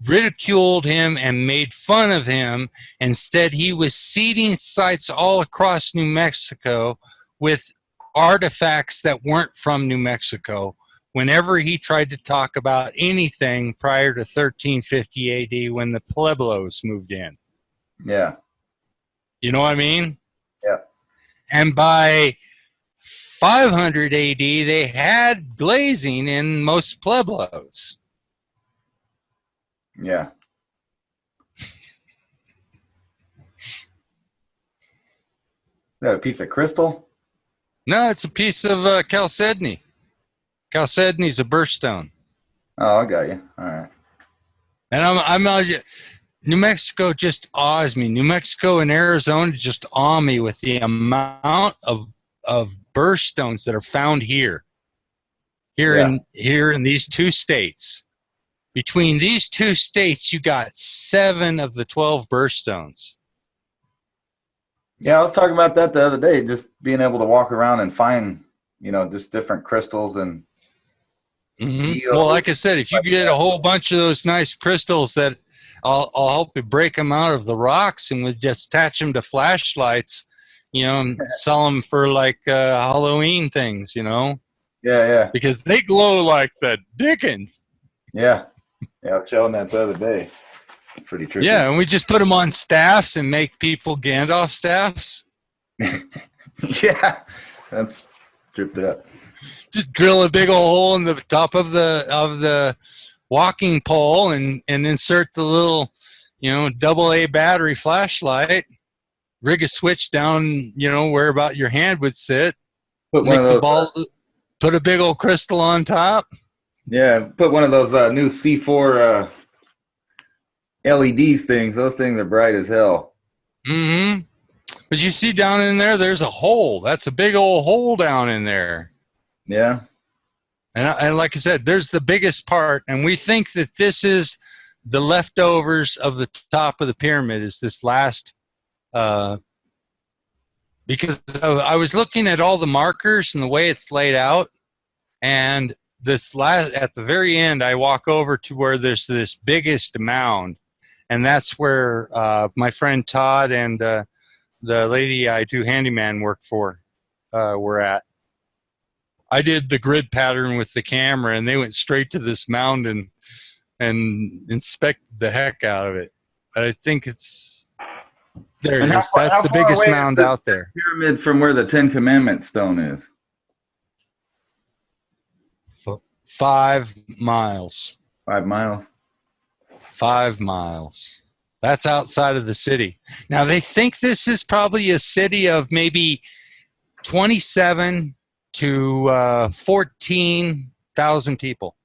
ridiculed him and made fun of him and said he was seeding sites all across New Mexico with artifacts that weren't from New Mexico whenever he tried to talk about anything prior to 1350 AD when the Pueblos moved in. Yeah. You know what I mean? Yeah. And by 500 AD, they had glazing in most Pueblos. Yeah. Is that a piece of crystal? No, it's a piece of chalcedony. Chalcedony's a birthstone. Oh, I got you. All right. And I'm New Mexico just awes me. New Mexico and Arizona just awe me with the amount of birthstones that are found here. Here in these two states. Between these two states, you got 7 of the 12 birthstones. Yeah, I was talking about that the other day, just being able to walk around and find, just different crystals and Well, like I said, if you get a whole bunch of those nice crystals, that I'll help you break them out of the rocks, and we'll just attach them to flashlights, and sell them for like Halloween things, Yeah, yeah. because they glow like the dickens. Yeah. Yeah, I was showing that the other day. Pretty tricky. Yeah, and we just put them on staffs and make people Gandalf staffs. Yeah, that's tripped up. Just drill a big old hole in the top of the walking pole and insert the little, AA battery flashlight. Rig a switch down, where about your hand would sit. Put one of those. Put a big old crystal on top. Yeah, put one of those new C4 LEDs things. Those things are bright as hell. Mm-hmm. But you see down in there, there's a hole. That's a big old hole down in there. Yeah. And like I said, there's the biggest part. And we think that this is the leftovers of the top of the pyramid, is this last, because I was looking at all the markers and the way it's laid out. And this last, at the very end, I walk over to where there's this biggest mound. And that's where my friend Todd and the lady I do handyman work for were at. I did the grid pattern with the camera, and they went straight to this mound and inspected the heck out of it. But I think it's there. It is. That's the biggest mound out there. Pyramid from where the 10 Commandment stone is. 5 miles. 5 miles. 5 miles. That's outside of the city. Now, they think this is probably a city of maybe 27 to 14,000 people.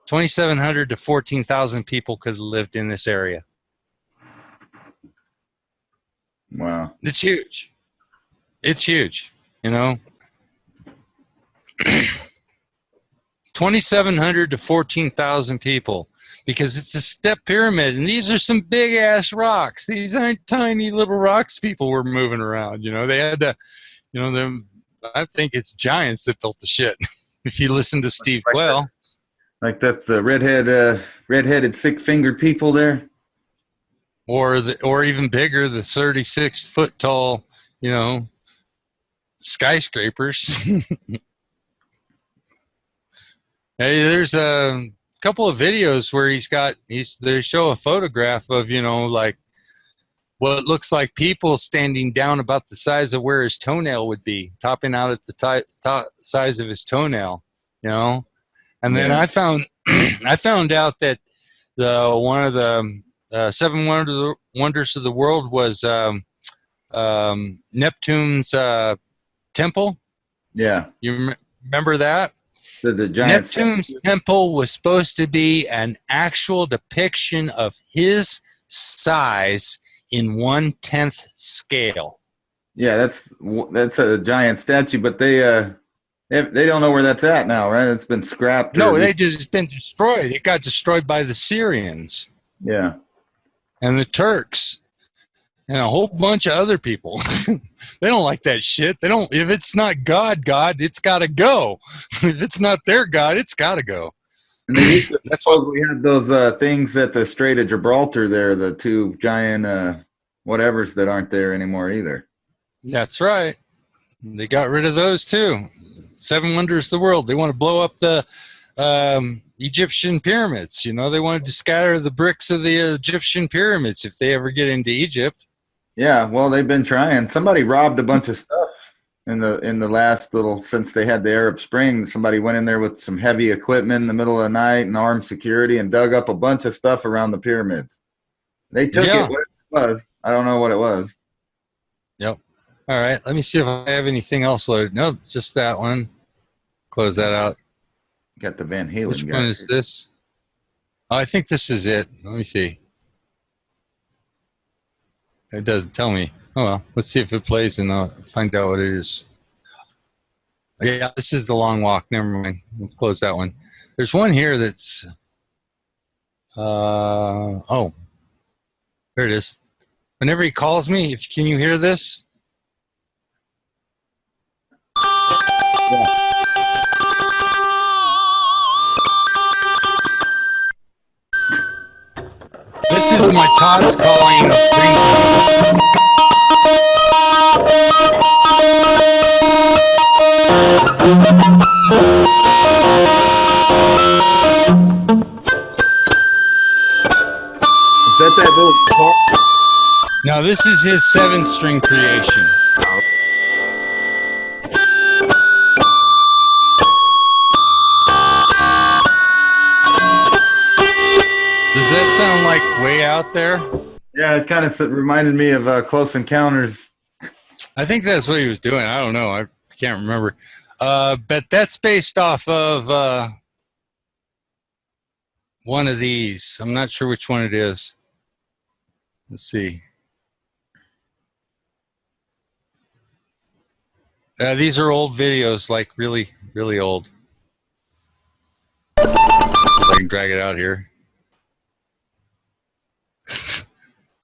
2,700 to 14,000 people could have lived in this area. Wow. It's huge. It's huge, 2,700 to 14,000 people, because it's a step pyramid, and these are some big ass rocks. These aren't tiny little rocks people were moving around. You know, they had to, you know, them. I think it's giants that built the shit. If you listen to Steve Quayle, like that's the redheaded 6-fingered people there, or even bigger, the 36-foot tall, you know, skyscrapers. Hey, there's a couple of videos where they show a photograph of, you know, like what looks like people standing down about the size of where his toenail would be, topping out at the top size of his toenail, you know. And then I found I found out that one of the 7 wonders of the world was Neptune's temple. Yeah, you remember that? The giant Neptune's temple was supposed to be an actual depiction of his size in 1/10 scale. Yeah, that's a giant statue, but they don't know where that's at now, right? It's been scrapped. No, it's been destroyed. It got destroyed by the Syrians. Yeah. And the Turks. And a whole bunch of other people. They don't like that shit. They don't. If it's not God, it's got to go. If it's not their God, it's got to go. And they used to, that's why we had those things at the Strait of Gibraltar there, the 2 giant whatevers that aren't there anymore either. That's right. They got rid of those too. 7 wonders of the world. They want to blow up the Egyptian pyramids. You know, they wanted to scatter the bricks of the Egyptian pyramids if they ever get into Egypt. Yeah, well, they've been trying. Somebody robbed a bunch of stuff in the last since they had the Arab Spring. Somebody went in there with some heavy equipment in the middle of the night and armed security and dug up a bunch of stuff around the pyramids. They took it, what it was. I don't know what it was. Yep. All right, let me see if I have anything else loaded. No, just that one. Close that out. Got the Van Halen. Which one is this? Oh, I think this is it. Let me see. It doesn't tell me. Oh, well, let's see if it plays and I'll find out what it is. Yeah, this is the long walk. Never mind. We'll close that one. There's one here that's... oh. There it is. Whenever he calls me, can you hear this? This is my Todd's calling ringtone. Is that little guitar? Now this is his 7-string creation. Does that sound like way out there? Yeah, it kind of reminded me of Close Encounters. I think that's what he was doing. I don't know. I can't remember. But that's based off of one of these. I'm not sure which one it is. Let's see. These are old videos, like really, really old. See if I can drag it out here.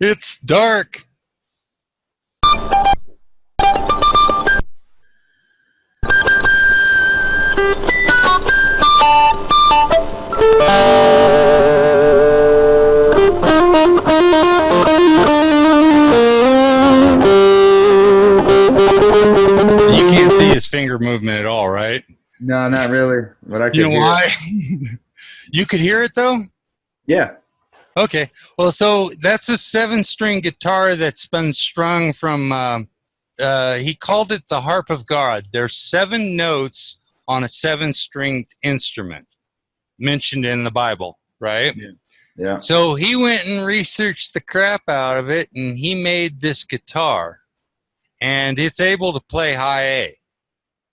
It's dark. You can't see his finger movement at all, right? No, not really. But I can. You know why? You could hear it though? Yeah. Okay. Well, so that's a 7-string guitar that's been strung from, he called it the harp of God. There's 7 notes on a 7-stringed instrument mentioned in the Bible, right? Yeah. Yeah. So he went and researched the crap out of it, and he made this guitar. And it's able to play high A.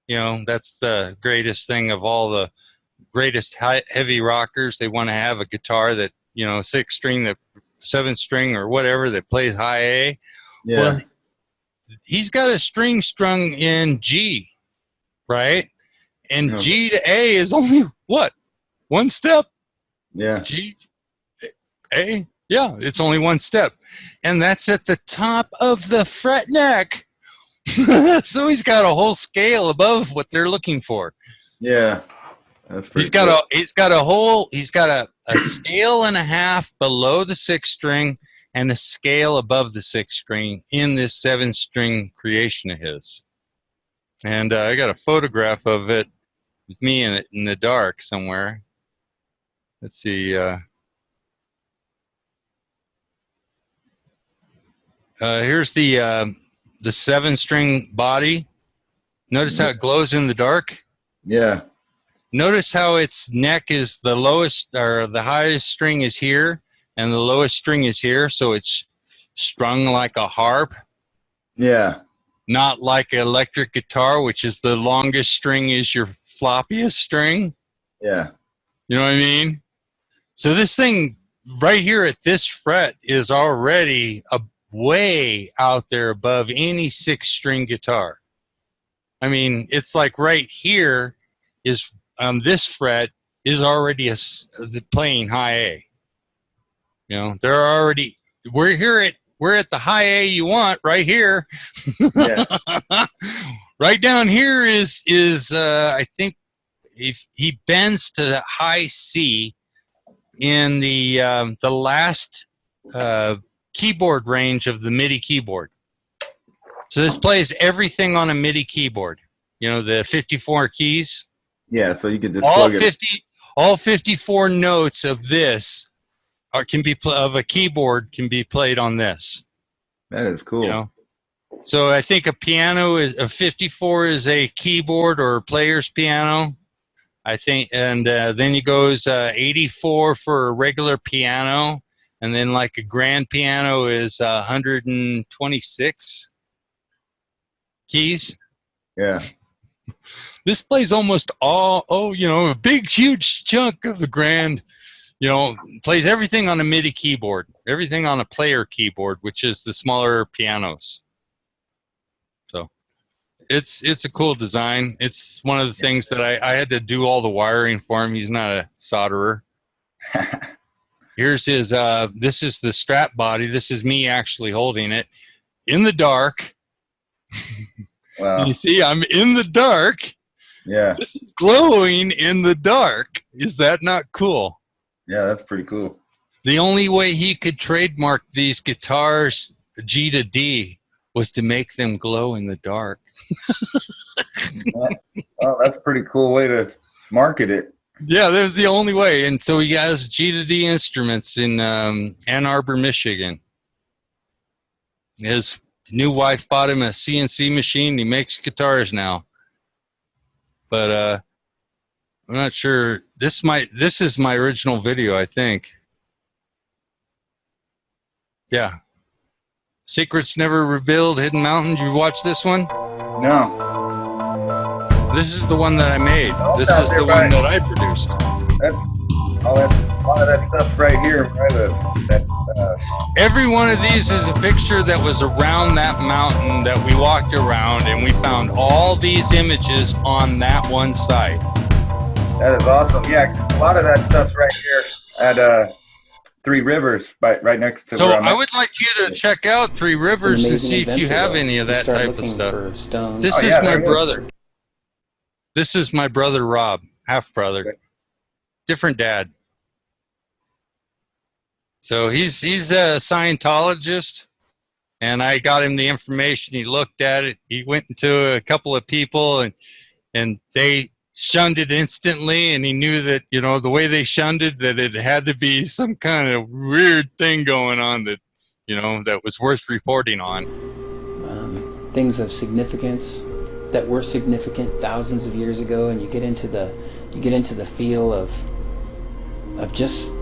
You know, that's the greatest thing of all the greatest heavy rockers. They want to have a guitar that, you know, 6-string, that 7-string or whatever that plays high A. Yeah. Well, he's got a string strung in G, right? And Okay. G to A is only what? One step? Yeah. G, A? Yeah, it's only one step. And that's at the top of the fret neck. So he's got a whole scale above what they're looking for. Yeah. That's pretty He's got a scale and a half below the 6th string and a scale above the 6th string in this 7-string creation of his. And I got a photograph of it with me in the dark somewhere. Let's see. Here's the 7-string body. Notice how it glows in the dark? Yeah. Notice how its neck is the lowest, or the highest string is here, and the lowest string is here, so it's strung like a harp. Yeah. Not like an electric guitar, which is the longest string is your floppiest string. Yeah. You know what I mean? So this thing right here at this fret is already way out there above any 6-string guitar. I mean, it's like right here is this fret is already playing high A. You know, they're already we're at the high A you want right here. Yeah. Right down here is I think if he bends to high C in the last keyboard range of the MIDI keyboard. So this plays everything on a MIDI keyboard. You know, the 54 keys. Yeah, so you could just plug it. All 54 notes of this of a keyboard can be played on this. That is cool. You know? So I think a 54 is a keyboard or a player's piano. I think, and then it goes 84 for a regular piano, and then like a grand piano is 126 keys. Yeah. This plays almost all, a big, huge chunk of the grand, plays everything on a MIDI keyboard, everything on a player keyboard, which is the smaller pianos. So it's a cool design. It's one of the things that I had to do all the wiring for him. He's not a solderer. Here's his, this is the strap body. This is me actually holding it in the dark. Wow. You see, I'm in the dark. Yeah. This is glowing in the dark. Is that not cool? Yeah, that's pretty cool. The only way he could trademark these guitars, G to D, was to make them glow in the dark. Oh, that's a pretty cool way to market it. Yeah, that was the only way. And so he has G to D Instruments in Ann Arbor, Michigan. His new wife bought him a CNC machine. He makes guitars now. But I'm not sure. This is my original video, I think. Yeah. Secrets Never Revealed, Hidden Mountain. You watch this one? No. This is the one that I made. This is the one that I produced. A lot of that stuff right here. Every one of these is a picture that was around that mountain that we walked around, and we found all these images on that one site. That is awesome. Yeah, a lot of that stuff's right here at Three Rivers, right next to. So I would like you to check out Three Rivers and see if you have any of that type of stuff. This is my brother. This is my brother Rob, half brother, different dad. So he's a Scientologist, and I got him the information. He looked at it. He went into a couple of people, and they shunned it instantly. And he knew that, the way they shunned it, that it had to be some kind of weird thing going on that, that was worth reporting on. Things of significance that were significant thousands of years ago, and you get into the feel of just.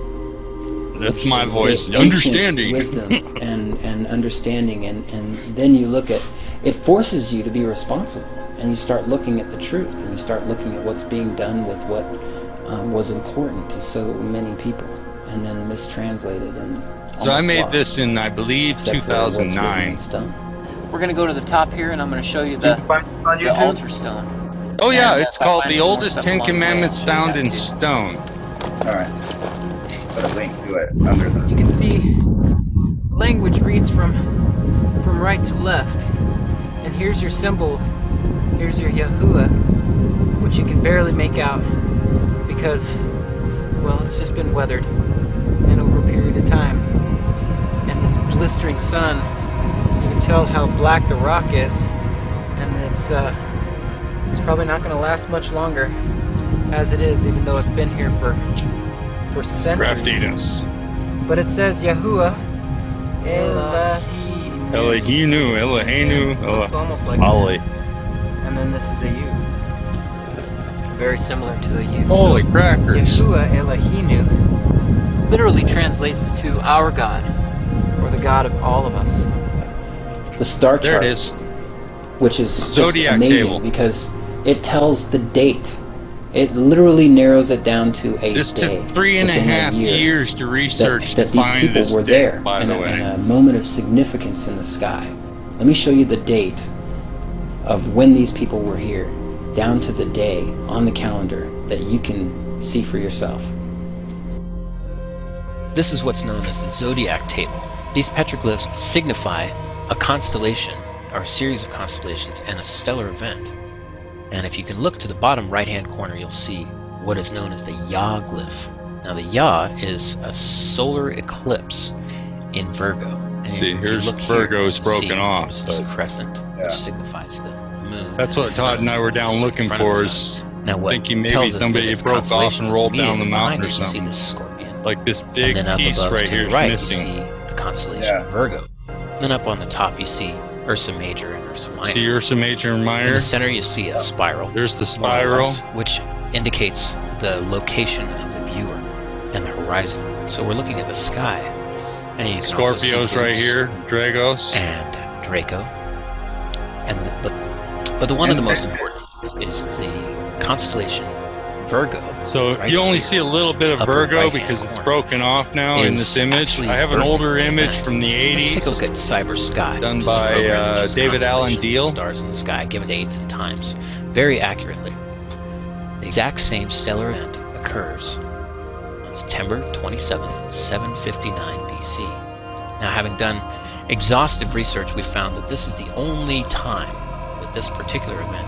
That's my voice. Understanding. Wisdom and understanding, and then you look at it, forces you to be responsible, and you start looking at the truth, and you start looking at what's being done with what was important to so many people, and then mistranslated. And so I made this in, I believe, 2009. We're going to go to the top here, and I'm going to show you the altar stone. Oh yeah, And, it's by called finding the more oldest stuff 10 along the way, Commandments I'll show you found that in too. stone. All right. Put a link to it under the. You can see language reads from right to left. And here's your symbol. Here's your Yahuwah, which you can barely make out because, well, it's just been weathered and over a period of time. And this blistering sun, you can tell how black the rock is, and it's probably not going to last much longer as it is, even though it's been here for centuries. Craftiness. But it says Yahuwah Elohinu, Eloheinu, looks almost like Ali. that. And then this is a U. Very similar to a U. Holy So, crackers. Yahuwah Elohinu literally translates to our God, or the God of all of us. The star There chart, it is. which is Zodiac just amazing Table. because it tells the date. It literally narrows it down to a This day. took 3.5 years to research that to these find people this were date, there by and the and way. a moment of significance in the sky. Let me show you the date of when these people were here, down to the day on the calendar that you can see for yourself. This is what's known as the Zodiac Table. These petroglyphs signify a constellation, or a series of constellations, and a stellar event. And if you can look to the bottom right-hand corner, you'll see what is known as the Yaglyph. Now the Ya is a solar eclipse in Virgo. And See, if you here's look here, Virgo's you'll broken see off, there's but- this crescent, Yeah. which signifies the moon. That's and what the Todd sun and I were down in looking front of for the is sun. Now what thinking maybe tells us somebody that it's broke off constellation and is rolled down immediately the mountain behind or it, you see something. this scorpion. like this big And then up piece above right to here the is right, missing. you see the constellation Yeah. of Virgo. Then up on the top, you see Ursa Major and Ursa Minor. See Ursa Major and In Minor? the center, you see a spiral. There's the more or spiral. less, which indicates the location of the viewer and the horizon. So we're looking at the sky, and you can also see Scorpios right Boots here. Dragos. and Draco. And but the one of the most important things is the constellation Virgo. So right you only here, see a little bit of upper Virgo right-hand because it's corner, broken off now in is this image. actually I have an birthing older this image event. from the Let's take a look 80s. at Cyber Sky, Done which is a by, program which is David Allen constellations Deal. of stars in the sky, given dates and times very accurately. The exact same stellar event occurs on September 27th, 759 BC. Now, having done exhaustive research, we found that this is the only time that this particular event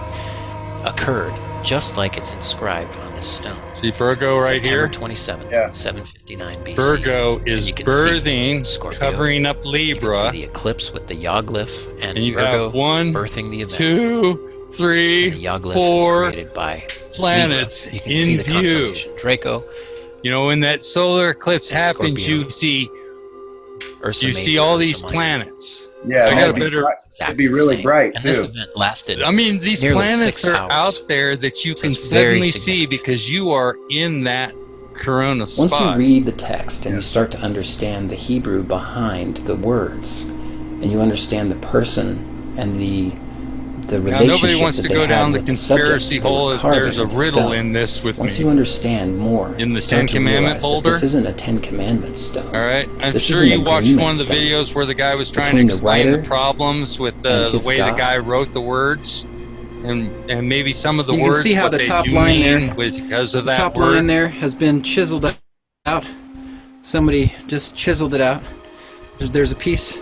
occurred, just like it's inscribed on this stone. See Virgo right September here? 27th, Yeah. 759 BC. Virgo And is you can see birthing, Scorpio. covering up You can Libra. see the eclipse with the Yaglyph and, And you Virgo have 1, birthing the event. 2, 3, And the Yaglyph 4 is created by planets Libra. You can in see the view. constellation Draco, You know, when that solar eclipse And happens, Scorpio. you see Ursa Major, see all Ursa these Minor. planets. Yeah, So I got a it'd be better- bright. Exactly It'd be the really same. bright, And this too. event lasted. I mean, these Nearly planets 6 are hours. out there that you So can it's very suddenly see significant. because you are in that corona Once you spot. read the text and you start to understand the Hebrew behind the words, and you understand the person and the Now, relationship nobody wants that to they go had down the with the subject conspiracy that they were hole if carving there's a into riddle stone. in this with Once me. you understand more, In the you start Ten to Commandment realize that folder? this isn't a Ten Commandments stone. All right, I'm This sure is an you watched agreement one of the stone videos where the guy was trying to between the explain the writer problems with and the his way the God. guy wrote the words, and maybe some of the You can words see how what the they top do line there- mean was because of The that top word. line there has been chiseled out. Somebody just chiseled it out. There's a piece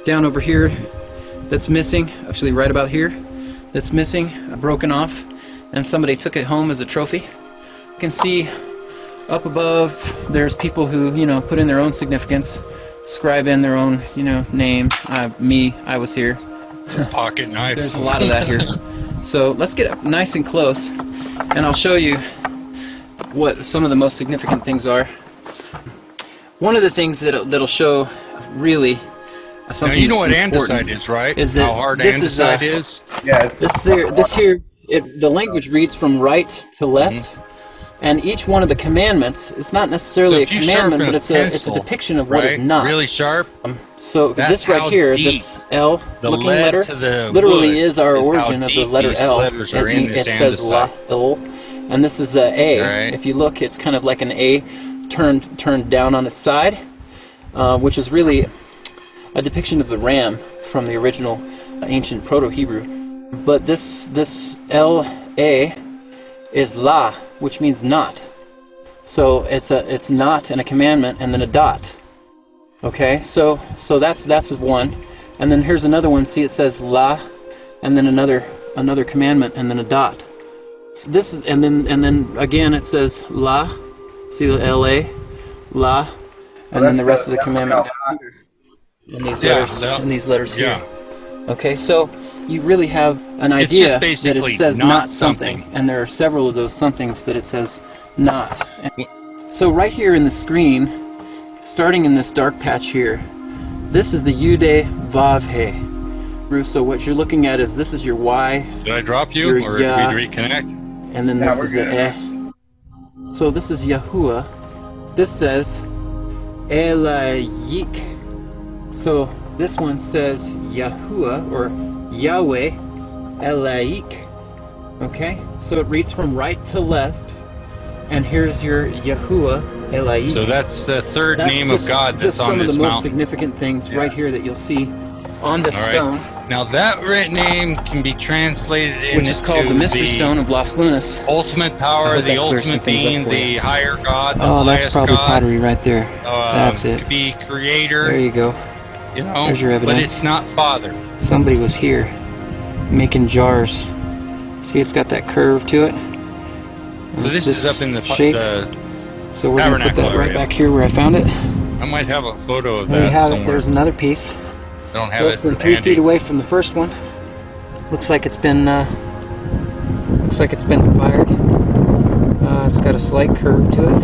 down over here that's missing, actually right about here, that's missing, broken off, and somebody took it home as a trophy. You can see up above there's people who, put in their own significance, scribe in their own, name. I was here. Pocket knife. There's a lot of that here. So let's get up nice and close, and I'll show you what some of the most significant things are. One of the things that'll show really Now, something you know what that's important andesite is, right? is that How hard this is, andesite is? Yeah, this here, the language reads from right to left, and each one of the commandments is not necessarily So a if you commandment, sharpen but a it's a pencil, depiction of what is Right? not. Really sharp. So That's this right how here, deep this L the looking lead letter, to the literally wood is our is how origin of the deep letter these L. letters are in It this says la, andesite. L, and this is a A. Right. If you look, it's kind of like an A turned down on its side, which is really a depiction of the ram from the original ancient Proto-Hebrew. But this L A is la, which means not. So it's not and a commandment and then a dot. Okay, so that's one. And then here's another one. See, it says la, and then another commandment and then a dot. So this is, and then again it says la. See the la, la, and then the rest of the commandment down here. In these letters here. Okay, so you really have an idea that it says not something, and there are several of those somethings that it says not. So right here in the screen, starting in this dark patch here, this is the Yude Vav He. So what you're looking at is this is your Y. Did I drop you, or did we reconnect? And then this is the Eh. So this is Yahuwah. This says Elayik. So this one says Yahuwah or Yahweh Elayik. Okay, so it reads from right to left, and here's your Yahuwah Elayik. So that's the third name of God that's on this mountain. Just some of the most significant things right here that you'll see on the stone. Now that name can be translated into which is called the Mystery Stone of Las Lunas. Ultimate power, the ultimate being, the higher God, the highest that's probably God. Pottery right there. That's it. Could be creator. There you go. You know, there's your evidence. but it's not Father. Somebody was here making jars. See, it's got that curve to it. So this is up in the shape. So we're going to put that right back here where I found it. I might have a photo of there that you have somewhere. It. There's another piece. I don't have less than 3 feet away from the first one. Looks like it's been fired. It's got a slight curve to it.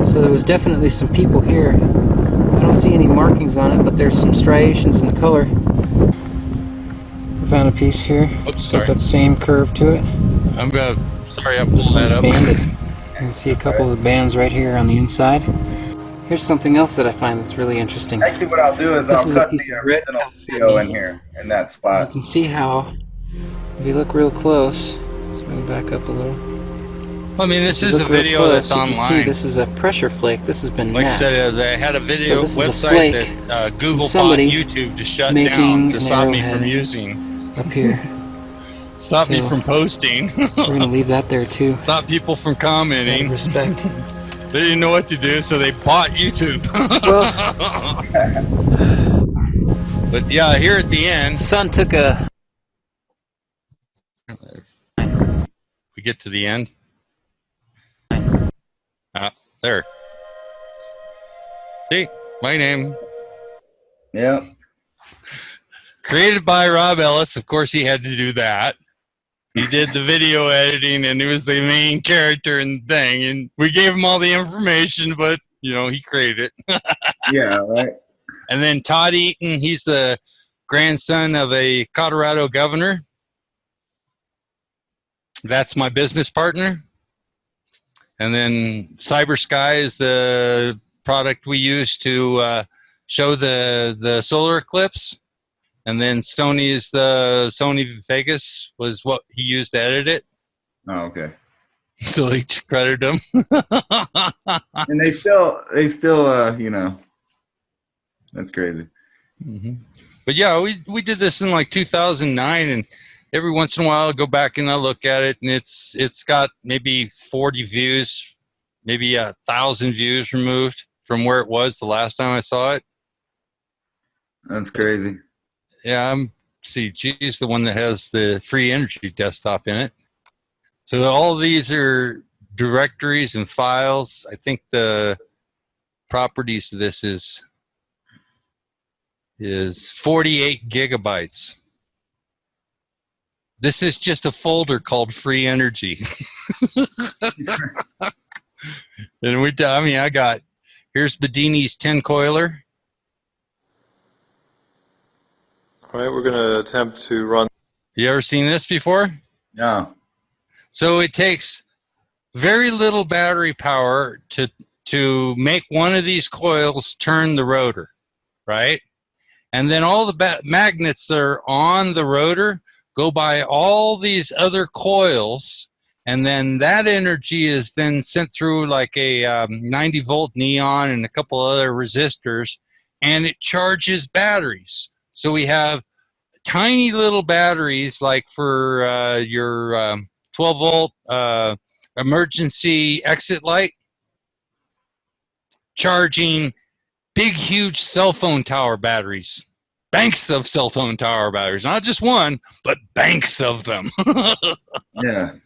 So there was definitely some people here. I don't see any markings on it, but there's some striations in the color. I found a piece here. Oops, sorry. Got that same curve to it. Sorry, I pulled that up. Banded. You can see a couple of the bands right here on the inside. Here's something else that I find that's really interesting. Actually, what I'll do is I'll cut the original video in here, in that spot. You can see how, if you look real close, let's move back up a little. I mean, this is a video that's online. You can see this is a pressure flake. This has been Like I said, I had a video website that Google bought YouTube to shut down to stop me from using. Up here. Stop me from posting. We're going to leave that there too. Stop people from commenting. Respect. They didn't know what to do, so they bought YouTube. But yeah, here at the end, Son took a. We get to the end. There. See, my name. Yep. Created by Rob Ellis. Of course, he had to do that. He did the video editing, and he was the main character in the thing. And we gave him all the information, but, you know, he created it. Yeah, right. And then Todd Eaton, he's the grandson of a Colorado governor. That's my business partner. And then Cyber Sky is the product we use to show the solar eclipse. And then Sony is the Sony Vegas was what he used to edit it. Oh, okay. So they credited him. And they still, you know, that's crazy. Mm-hmm. But yeah, we did this in like 2009, and every once in a while I go back and I look at it, and it's got maybe 40 views, maybe 1,000 views removed from where it was the last time I saw it. That's crazy. Yeah, G's the one that has the free energy desktop in it. So all these are directories and files. I think the properties of this is 48 gigabytes. This is just a folder called free energy. And I got, here's Bedini's 10 Coiler. All right, we're going to attempt to run. You ever seen this before? No. So it takes very little battery power to make one of these coils turn the rotor, right? And then all the magnets that are on the rotor go by all these other coils, and then that energy is then sent through like a 90-volt neon and a couple other resistors, and it charges batteries. So we have tiny little batteries like for your 12 volt emergency exit light, charging big, huge cell phone tower batteries. Banks of cell phone tower batteries. Not just one, but banks of them. Yeah.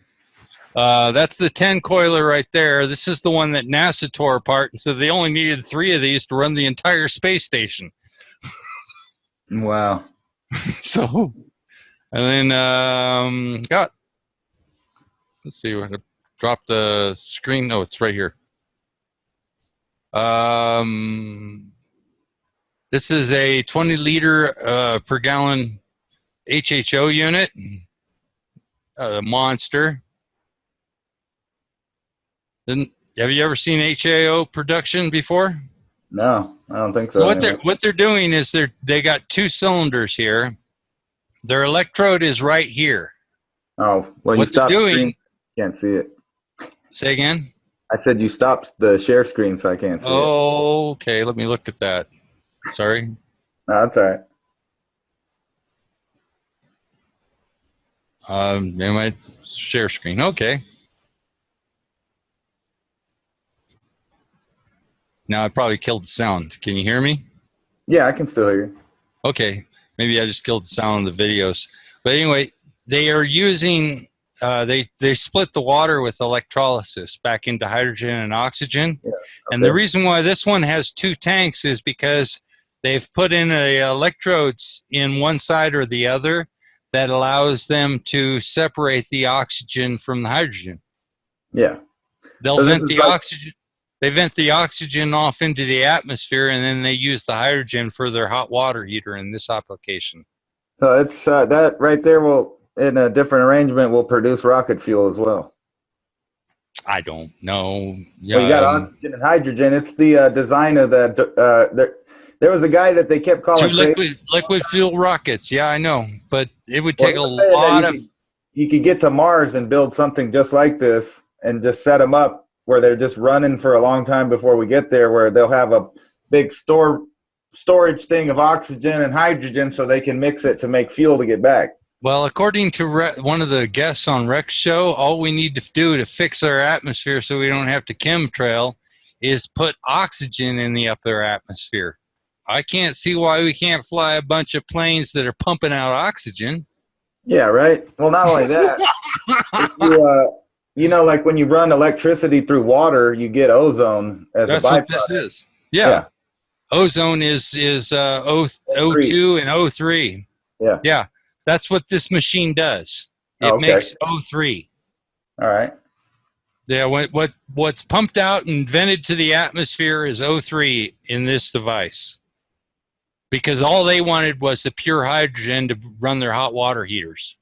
That's the 10 coiler right there. This is the one that NASA tore apart, and so they only needed 3 of these to run the entire space station. Wow. So, and then let's see, we're gonna drop the screen. No, it's right here. This is a 20 liter per gallon HHO unit, a monster. Then, have you ever seen HAO production before? No, I don't think so. What they're doing is they got 2 cylinders here. Their electrode is right here. Oh, well, you stopped the screen. Can't see it. Say again? I said you stopped the share screen, so I can't see it. Oh, okay. Let me look at that. Sorry. No, that's all right. In my share screen. Okay. Now I probably killed the sound. Can you hear me? Yeah, I can still hear you. Okay. Maybe I just killed the sound of the videos. But anyway, they are using, they split the water with electrolysis back into hydrogen and oxygen. Yeah, okay. And the reason why this one has 2 tanks is because they've put in electrodes in one side or the other that allows them to separate the oxygen from the hydrogen. Yeah. They'll vent the oxygen. They vent the oxygen off into the atmosphere, and then they use the hydrogen for their hot water heater in this application. So it's that right there will, in a different arrangement, will produce rocket fuel as well. I don't know. Well, you got oxygen and hydrogen. It's the design of that. There was a guy that they kept calling 2 liquid fuel rockets. Yeah, I know, but it would take a lot of. You could get to Mars and build something just like this, and just set them up where they're just running for a long time before we get there, where they'll have a big storage thing of oxygen and hydrogen so they can mix it to make fuel to get back. Well, according to one of the guests on Rex show, all we need to do to fix our atmosphere so we don't have to chemtrail is put oxygen in the upper atmosphere. I can't see why we can't fly a bunch of planes that are pumping out oxygen. Yeah, right. Well, not only that, you know, like when you run electricity through water, you get ozone as a byproduct. That's what this is. Yeah. Ozone is O2 and O3. Yeah. Yeah. That's what this machine does. It makes O3. All right. Yeah. What's pumped out and vented to the atmosphere is O3 in this device. Because all they wanted was the pure hydrogen to run their hot water heaters.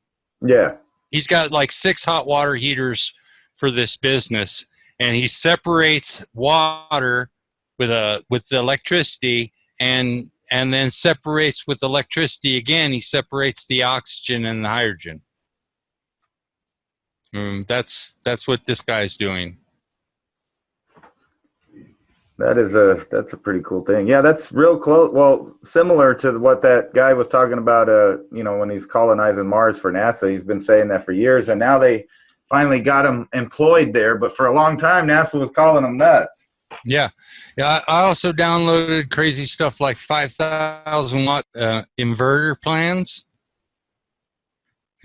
Yeah. He's got like 6 hot water heaters for this business, and he separates water with the electricity, and then separates with electricity again. He separates the oxygen and the hydrogen. That's what this guy's doing. That's a pretty cool thing. Yeah, that's real close. Well, similar to what that guy was talking about. You know, when he's colonizing Mars for NASA, he's been saying that for years, and now they finally got him employed there. But for a long time, NASA was calling him nuts. Yeah. I also downloaded crazy stuff like 5,000 watt inverter plans.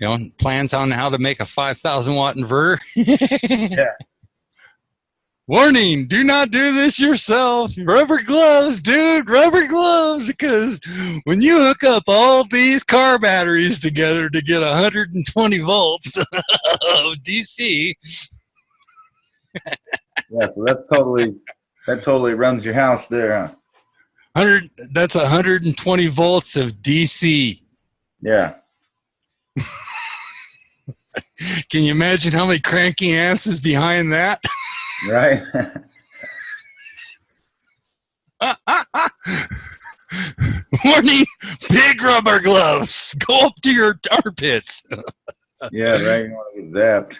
You know, plans on how to make a 5,000 watt inverter. Yeah. Warning, do not do this yourself. Rubber gloves, dude, rubber gloves, because when you hook up all these car batteries together to get 120 volts of DC. Yeah, so that totally runs your house there, huh? That's 120 volts of DC. Yeah. Can you imagine how many cranky amps is behind that? Right. Warning, big rubber gloves. Go up to your armpits. Yeah, right. You want to get zapped.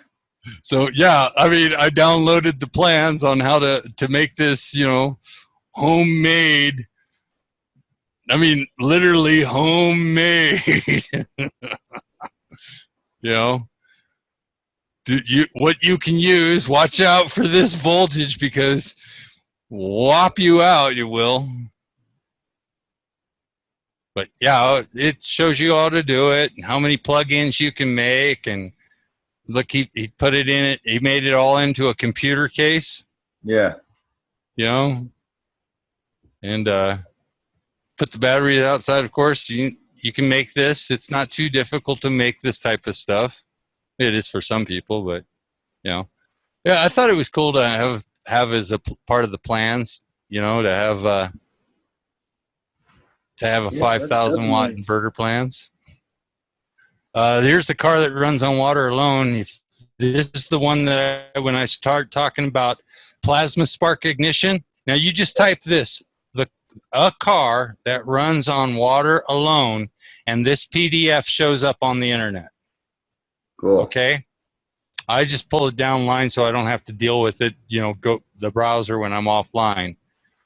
So, yeah, I mean, I downloaded the plans on how to make this, you know, homemade. I mean, literally homemade. You know? what you can use. Watch out for this voltage because whop you out, you will. But yeah, it shows you how to do it and how many plugins you can make. And look, he put it in it. He made it all into a computer case. Yeah. You know, and put the batteries outside. Of course, you can make this. It's not too difficult to make this type of stuff. It is for some people, but you know, yeah, I thought it was cool to have as a part of the plans. You know, to have a 5,000 watt inverter plans. Here's the car that runs on water alone. This is the one that when I start talking about plasma spark ignition. Now you just type this, a car that runs on water alone, and this PDF shows up on the internet. Cool. Okay. I just pull it down line so I don't have to deal with it, you know, go the browser when I'm offline.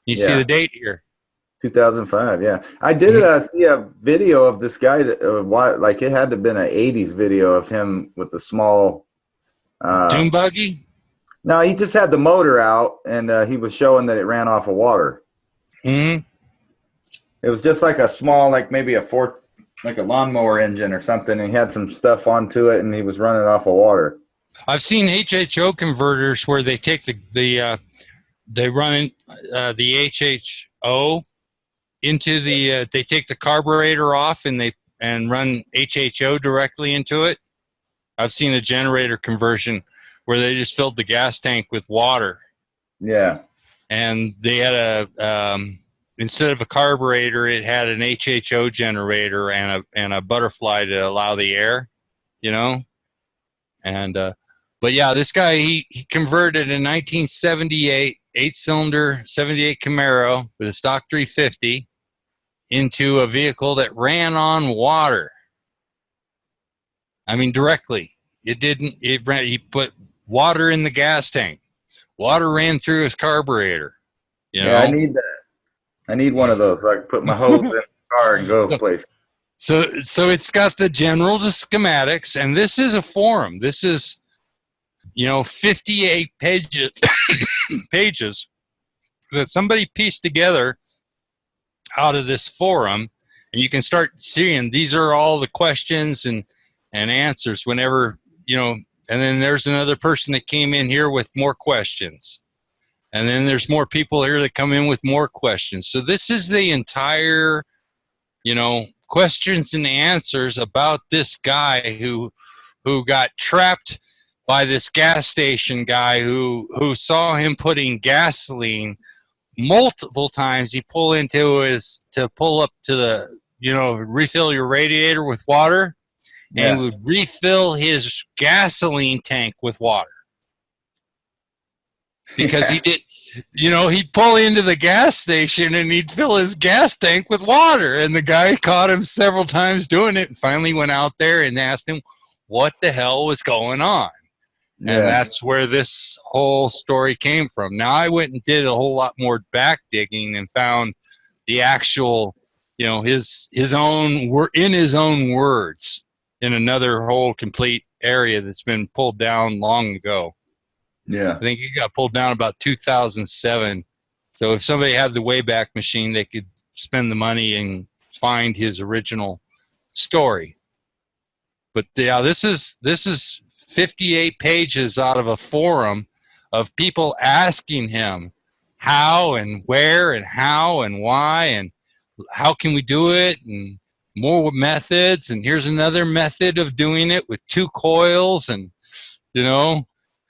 You see the date here. 2005, yeah. I did see a video of this guy that like it had to have been an 80s video of him with the small dune buggy. No, he just had the motor out and he was showing that it ran off of water. Mm-hmm. It was just like a small, like maybe like a lawnmower engine or something, and he had some stuff onto it and he was running off of water. I've seen HHO converters where they take they run the HHO into the they take the carburetor off and run HHO directly into it. I've seen a generator conversion where they just filled the gas tank with water. Yeah. And they had instead of a carburetor, it had an HHO generator and a butterfly to allow the air, you know. And but yeah, this guy he converted in 1978 8-cylinder 78 Camaro with a stock 350 into a vehicle that ran on water. I mean, directly. It didn't. It ran. He put water in the gas tank. Water ran through his carburetor. You know? I need that. I need one of those so I can put my hose in the car and go places. So it's got the general schematics, and this is a forum. This is, 58 pages pages that somebody pieced together out of this forum, and you can start seeing these are all the questions and answers whenever, and then there's another person that came in here with more questions. And then there's more people here that come in with more questions. So this is the entire, questions and answers about this guy who got trapped by this gas station guy who saw him putting gasoline multiple times. He pull up to the, refill your radiator with water, and would refill his gasoline tank with water. Because he did, he'd pull into the gas station and he'd fill his gas tank with water. And the guy caught him several times doing it and finally went out there and asked him what the hell was going on. Yeah. And that's where this whole story came from. Now, I went and did a whole lot more back digging and found the actual, his own words in another whole complete area that's been pulled down long ago. Yeah. I think it got pulled down about 2007. So if somebody had the Wayback Machine, they could spend the money and find his original story. But yeah, this is 58 pages out of a forum of people asking him how and where and how and why and how can we do it and more methods. And here's another method of doing it with 2 coils and,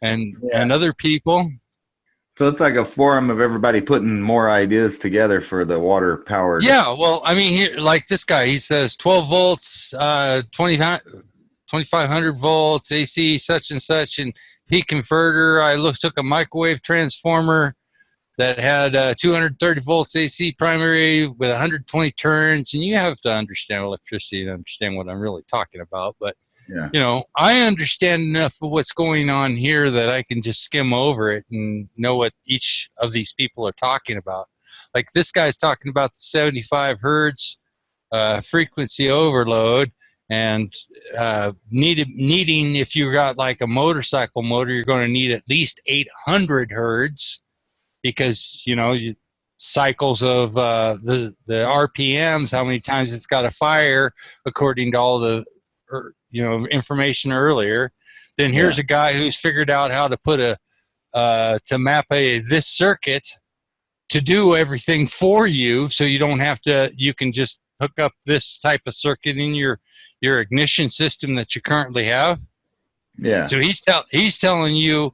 and other people. So it's like a forum of everybody putting more ideas together for the water powered. Yeah, well, I mean, here, like this guy, he says 12 volts, 2500 volts, AC, such and such, and peak converter. I took a microwave transformer that had 230 volts AC primary with 120 turns, and you have to understand electricity to understand what I'm really talking about, but I understand enough of what's going on here that I can just skim over it and know what each of these people are talking about. Like this guy's talking about the 75 hertz frequency overload, And needing, if you got like a motorcycle motor, you're going to need at least 800 hertz, because cycles of the RPMs, how many times it's got to fire according to all the information earlier. Then here's a guy who's figured out how to put to map this circuit to do everything for you, so you don't have to. You can just hook up this type of circuit in your ignition system that you currently have. Yeah. So he's telling you,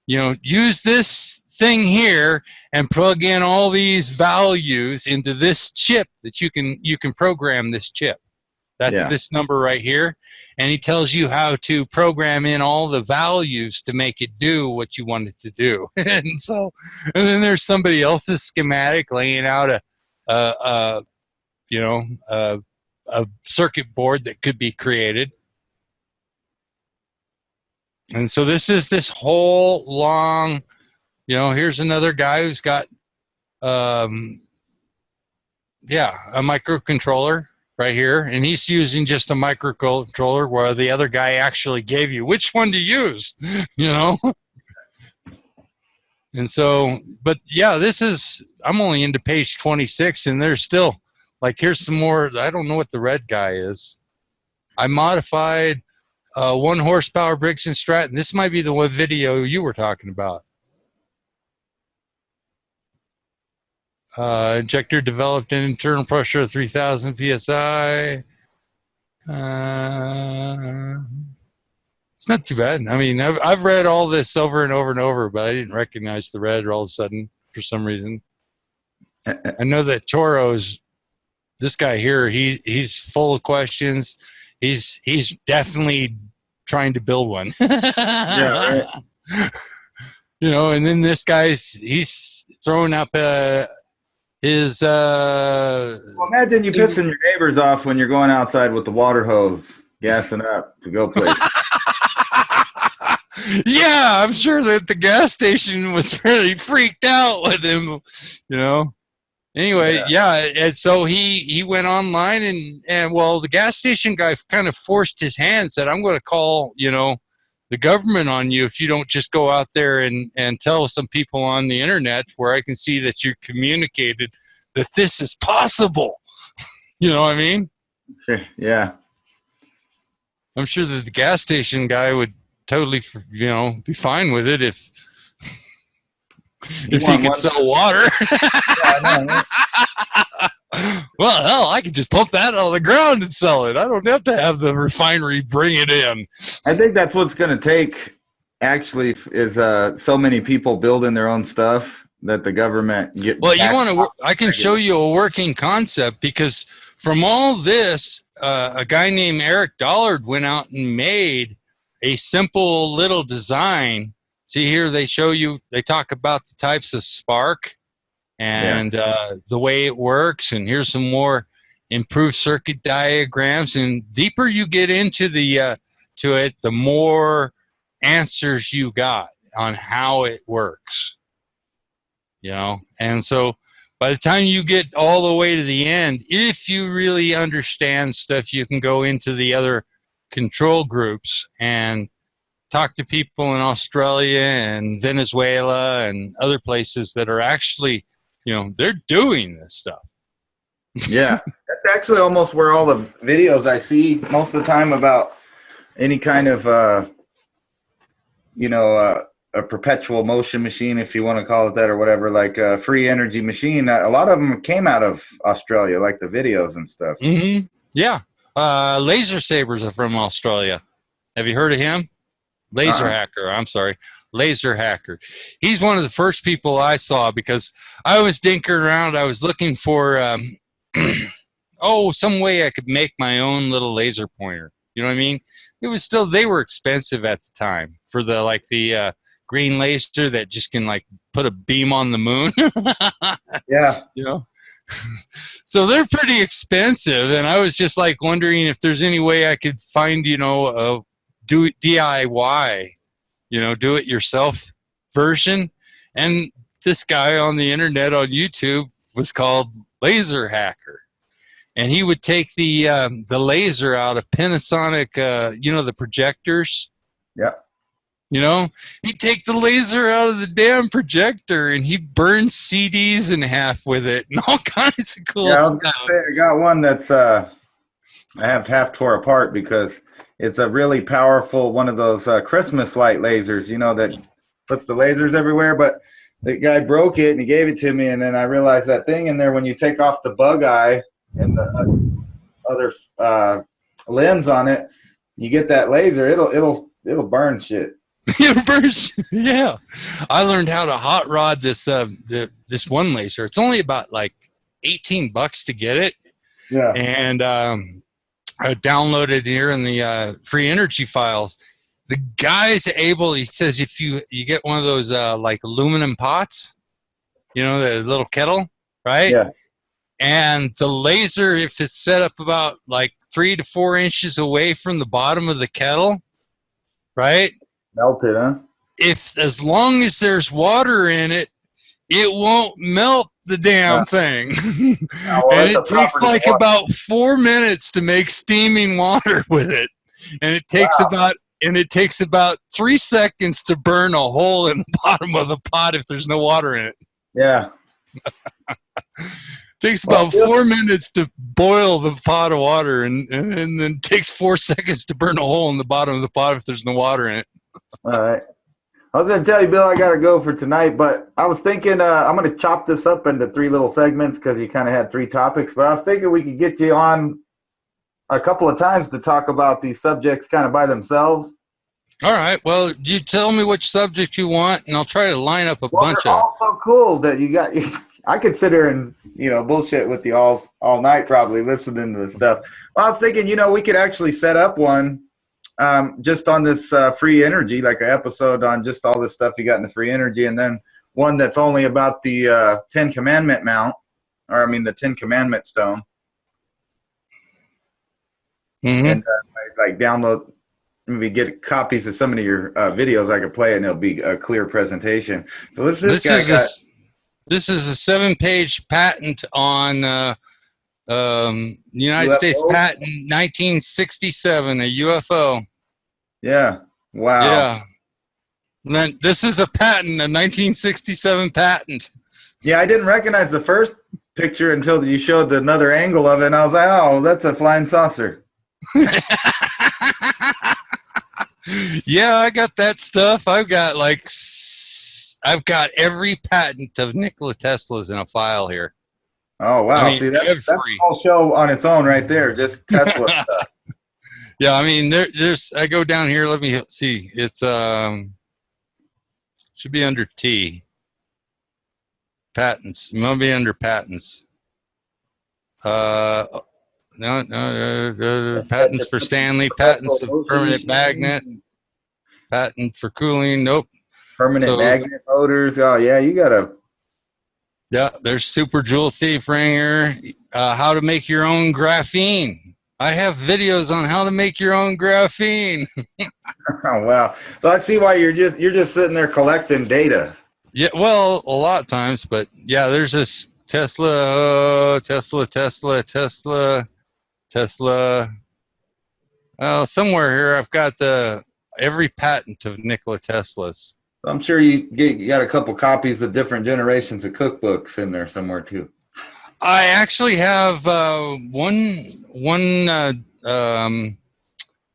use this thing here and plug in all these values into this chip that you can program this chip. That's this number right here. And he tells you how to program in all the values to make it do what you want it to do. and then there's somebody else's schematic laying out a circuit board that could be created. And so this is this whole long, here's another guy who's got a microcontroller right here, and he's using just a microcontroller, where the other guy actually gave you which one to use, And so, but yeah, I'm only into page 26, and there's still, like, here's some more. I don't know what the red guy is. I modified 1 horsepower Briggs & Stratton. This might be the one video you were talking about. Injector developed an internal pressure of 3,000 psi. It's not too bad. I mean, I've read all this over and over and over, but I didn't recognize the red all of a sudden for some reason. I know that Toro's, this guy here, he's full of questions. He's definitely trying to build one. Yeah, right. And then this he's throwing up his well, imagine you pissing your neighbors off when you're going outside with the water hose, gassing up to go places. Yeah, I'm sure that the gas station was really freaked out with him, Anyway, and so he went online and well, the gas station guy kind of forced his hand, said, I'm going to call, the government on you if you don't just go out there and tell some people on the internet where I can see that you communicated that this is possible. You know what I mean? Sure. Yeah. I'm sure that the gas station guy would totally, be fine with it if he could sell water. Yeah, Well, hell, I could just pump that out of the ground and sell it. I don't have to have the refinery bring it in. I think that's what's going to take, actually, is so many people building their own stuff that the government get. Well, you want to? I can show you a working concept, because from all this, a guy named Eric Dollard went out and made a simple little design. See here, they talk about the types of spark and the way it works. And here's some more improved circuit diagrams. And deeper you get into the more answers you got on how it works. And so by the time you get all the way to the end, if you really understand stuff, you can go into the other control groups and talk to people in Australia and Venezuela and other places that are actually, they're doing this stuff. Yeah, that's actually almost where all the videos I see most of the time about any kind of, a perpetual motion machine, if you want to call it that, or whatever, like a free energy machine. A lot of them came out of Australia, like the videos and stuff. Mm-hmm. Yeah. Laser Sabers are from Australia. Have you heard of him? Laser Hacker. I'm sorry. Laser Hacker. He's one of the first people I saw, because I was dinkering around. I was looking for, some way I could make my own little laser pointer. You know what I mean? It was still, they were expensive at the time for the green laser that just can put a beam on the moon. Yeah. So they're pretty expensive. And I was just wondering if there's any way I could find, a DIY, do it yourself version. And this guy on the internet on YouTube was called Laser Hacker. and he would take the laser out of Panasonic, the projectors. Yeah. He'd take the laser out of the damn projector and he'd burn CDs in half with it and all kinds of cool stuff. I got one that's I have half tore apart because it's a really powerful one of those Christmas light lasers, that puts the lasers everywhere. But the guy broke it and he gave it to me, and then I realized that thing in there, when you take off the bug eye and the other lens on it, you get that laser. It'll burn shit. Yeah, I learned how to hot rod this this one laser. It's only about like $18 to get it. Yeah, and I downloaded here in the free energy files. The guy's able. He says if you get one of those like aluminum pots, the little kettle, right? Yeah. And the laser, if it's set up about like 3 to 4 inches away from the bottom of the kettle, right? Melted, huh? As long as there's water in it, it won't melt the damn thing. And it takes like about 4 minutes to make steaming water with it. And it takes about 3 seconds to burn a hole in the bottom of the pot if there's no water in it. Yeah. Takes about 4 minutes to boil the pot of water, and then takes 4 seconds to burn a hole in the bottom of the pot if there's no water in it. All right. I was going to tell you, Bill, I got to go for tonight, but I was thinking I'm going to chop this up into 3 little segments because you kind of had 3 topics, but I was thinking we could get you on a couple of times to talk about these subjects kind of by themselves. All right. Well, you tell me which subject you want, and I'll try to line up a bunch of. All so cool that you got. I could sit here and bullshit with you all night, probably listening to this stuff. Well, I was thinking, we could actually set up one just on this free energy, like an episode on just all this stuff you got in the free energy, and then one that's only about the 10 Commandment mount, the 10 Commandment stone. Mm-hmm. And like download. Maybe get copies of some of your videos. I could play it, and it'll be a clear presentation. So this is a 7-page patent on United UFO? States patent 1967, a UFO. Yeah. Wow. Yeah. And then this is a patent, a 1967 patent. Yeah, I didn't recognize the first picture until you showed another angle of it, and I was like, oh, that's a flying saucer. Yeah, I got that stuff. I've got every patent of Nikola Tesla's in a file here. Oh wow! See, that's a whole show on its own right there. Just Tesla stuff. Yeah, there's. I go down here. Let me see. It's should be under T. Patents. It might be under patents. No, patents for Stanley, patents of permanent magnet, patent for cooling, nope. Permanent magnet motors, oh yeah, you gotta. Yeah, there's Super Jewel Thief Ringer, how to make your own graphene. I have videos on how to make your own graphene. Oh wow, so I see why you're just sitting there collecting data. Yeah, well, a lot of times, but yeah, there's this Tesla. Well, somewhere here I've got every patent of Nikola Tesla's. I'm sure you got a couple copies of different generations of cookbooks in there somewhere too. I actually have one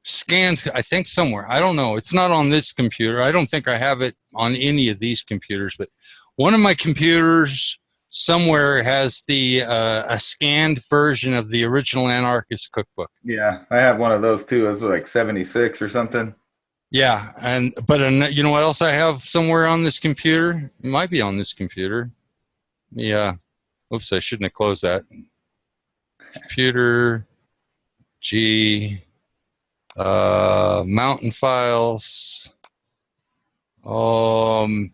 scanned, I think somewhere. I don't know. It's not on this computer. I don't think I have it on any of these computers, but one of my computers somewhere has a scanned version of the original Anarchist cookbook. Yeah, I have one of those too. It was like 76 or something. Yeah, but you know what else I have somewhere on this computer? It might be on this computer. Yeah. Oops, I shouldn't have closed that. Computer, mountain files,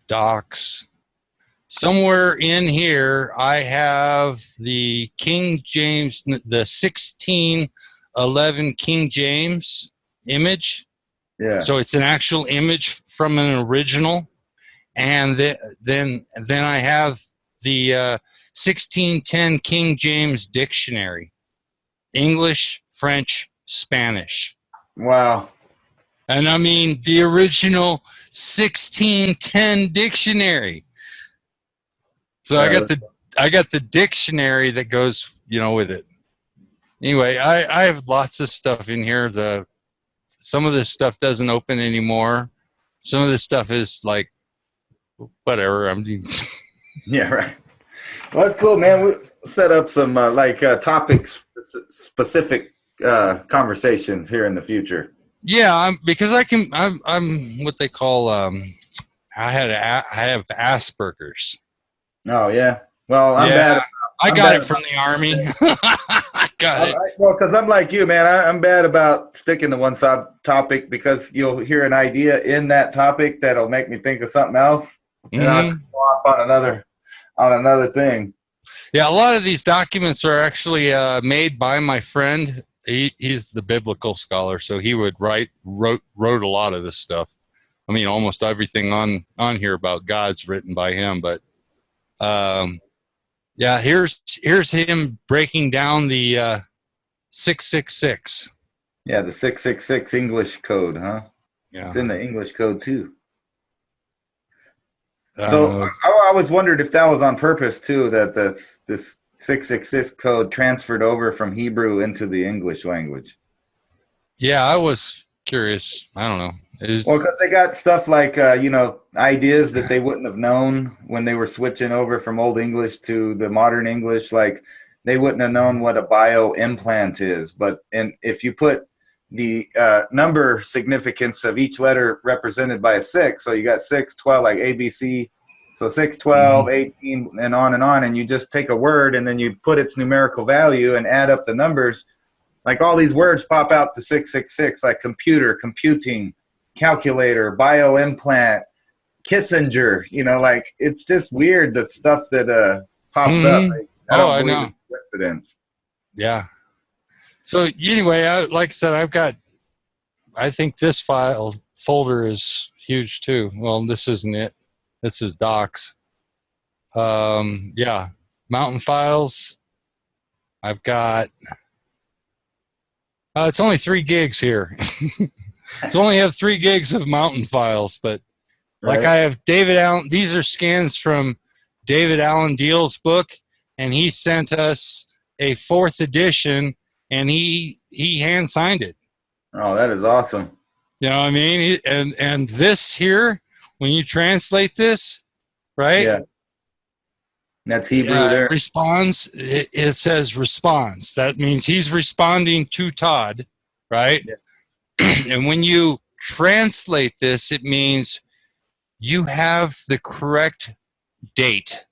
docs. Somewhere in here, I have the King James, the 1611 King James image. Yeah. So it's an actual image from an original, and then I have the 1610 King James dictionary. English, French, Spanish. Wow. And I mean the original 1610 dictionary. So I got the dictionary that goes, with it. Anyway, I have lots of stuff in here. Some of this stuff doesn't open anymore. Some of this stuff is like whatever. Yeah, right. Well, that's cool, man. We set up some topics specific conversations here in the future. Yeah, because I'm what they call I have Asperger's. Oh yeah. Well, I'm bad. I got it from the Army. I got it. Well, because I'm like you, man. I'm bad about sticking to one topic because you'll hear an idea in that topic that'll make me think of something else, and I'll just go off on another thing. Yeah, a lot of these documents are actually made by my friend. He's the biblical scholar, so he would wrote a lot of this stuff. I mean, almost everything on here about God's written by him. But yeah, here's him breaking down the 666. Yeah, the 666 English code, huh? Yeah, it's in the English code too. So I always wondered if that was on purpose too, that this 666 code transferred over from Hebrew into the English language. Yeah, I was curious. I don't know. Well, because they got stuff like, ideas that they wouldn't have known when they were switching over from Old English to the modern English. Like they wouldn't have known what a bio-implant is. But if you put the number significance of each letter represented by a 6, so you got 6, 12, like ABC. So 6, 12, 18, and on, and you just take a word and then you put its numerical value and add up the numbers. Like all these words pop out to 666, like computer, computing, calculator, bio-implant, Kissinger, like it's just weird, the stuff that pops up. Like, I know. Coincidence. Yeah. So anyway, like I said, I think this folder is huge too. Well, this isn't it. This is docs. Yeah. Mountain files. I've got, it's only 3 gigs here. It's only have 3 gigs of mountain files, but like I have David Allen. These are scans from David Allen Deal's book, and he sent us a 4th edition, and he hand signed it. Oh, that is awesome. You know what I mean? And this here, when you translate this, right? Yeah. That's Hebrew there. Responds. It says response. That means he's responding to Todd, right? Yeah. And when you translate this, it means you have the correct date.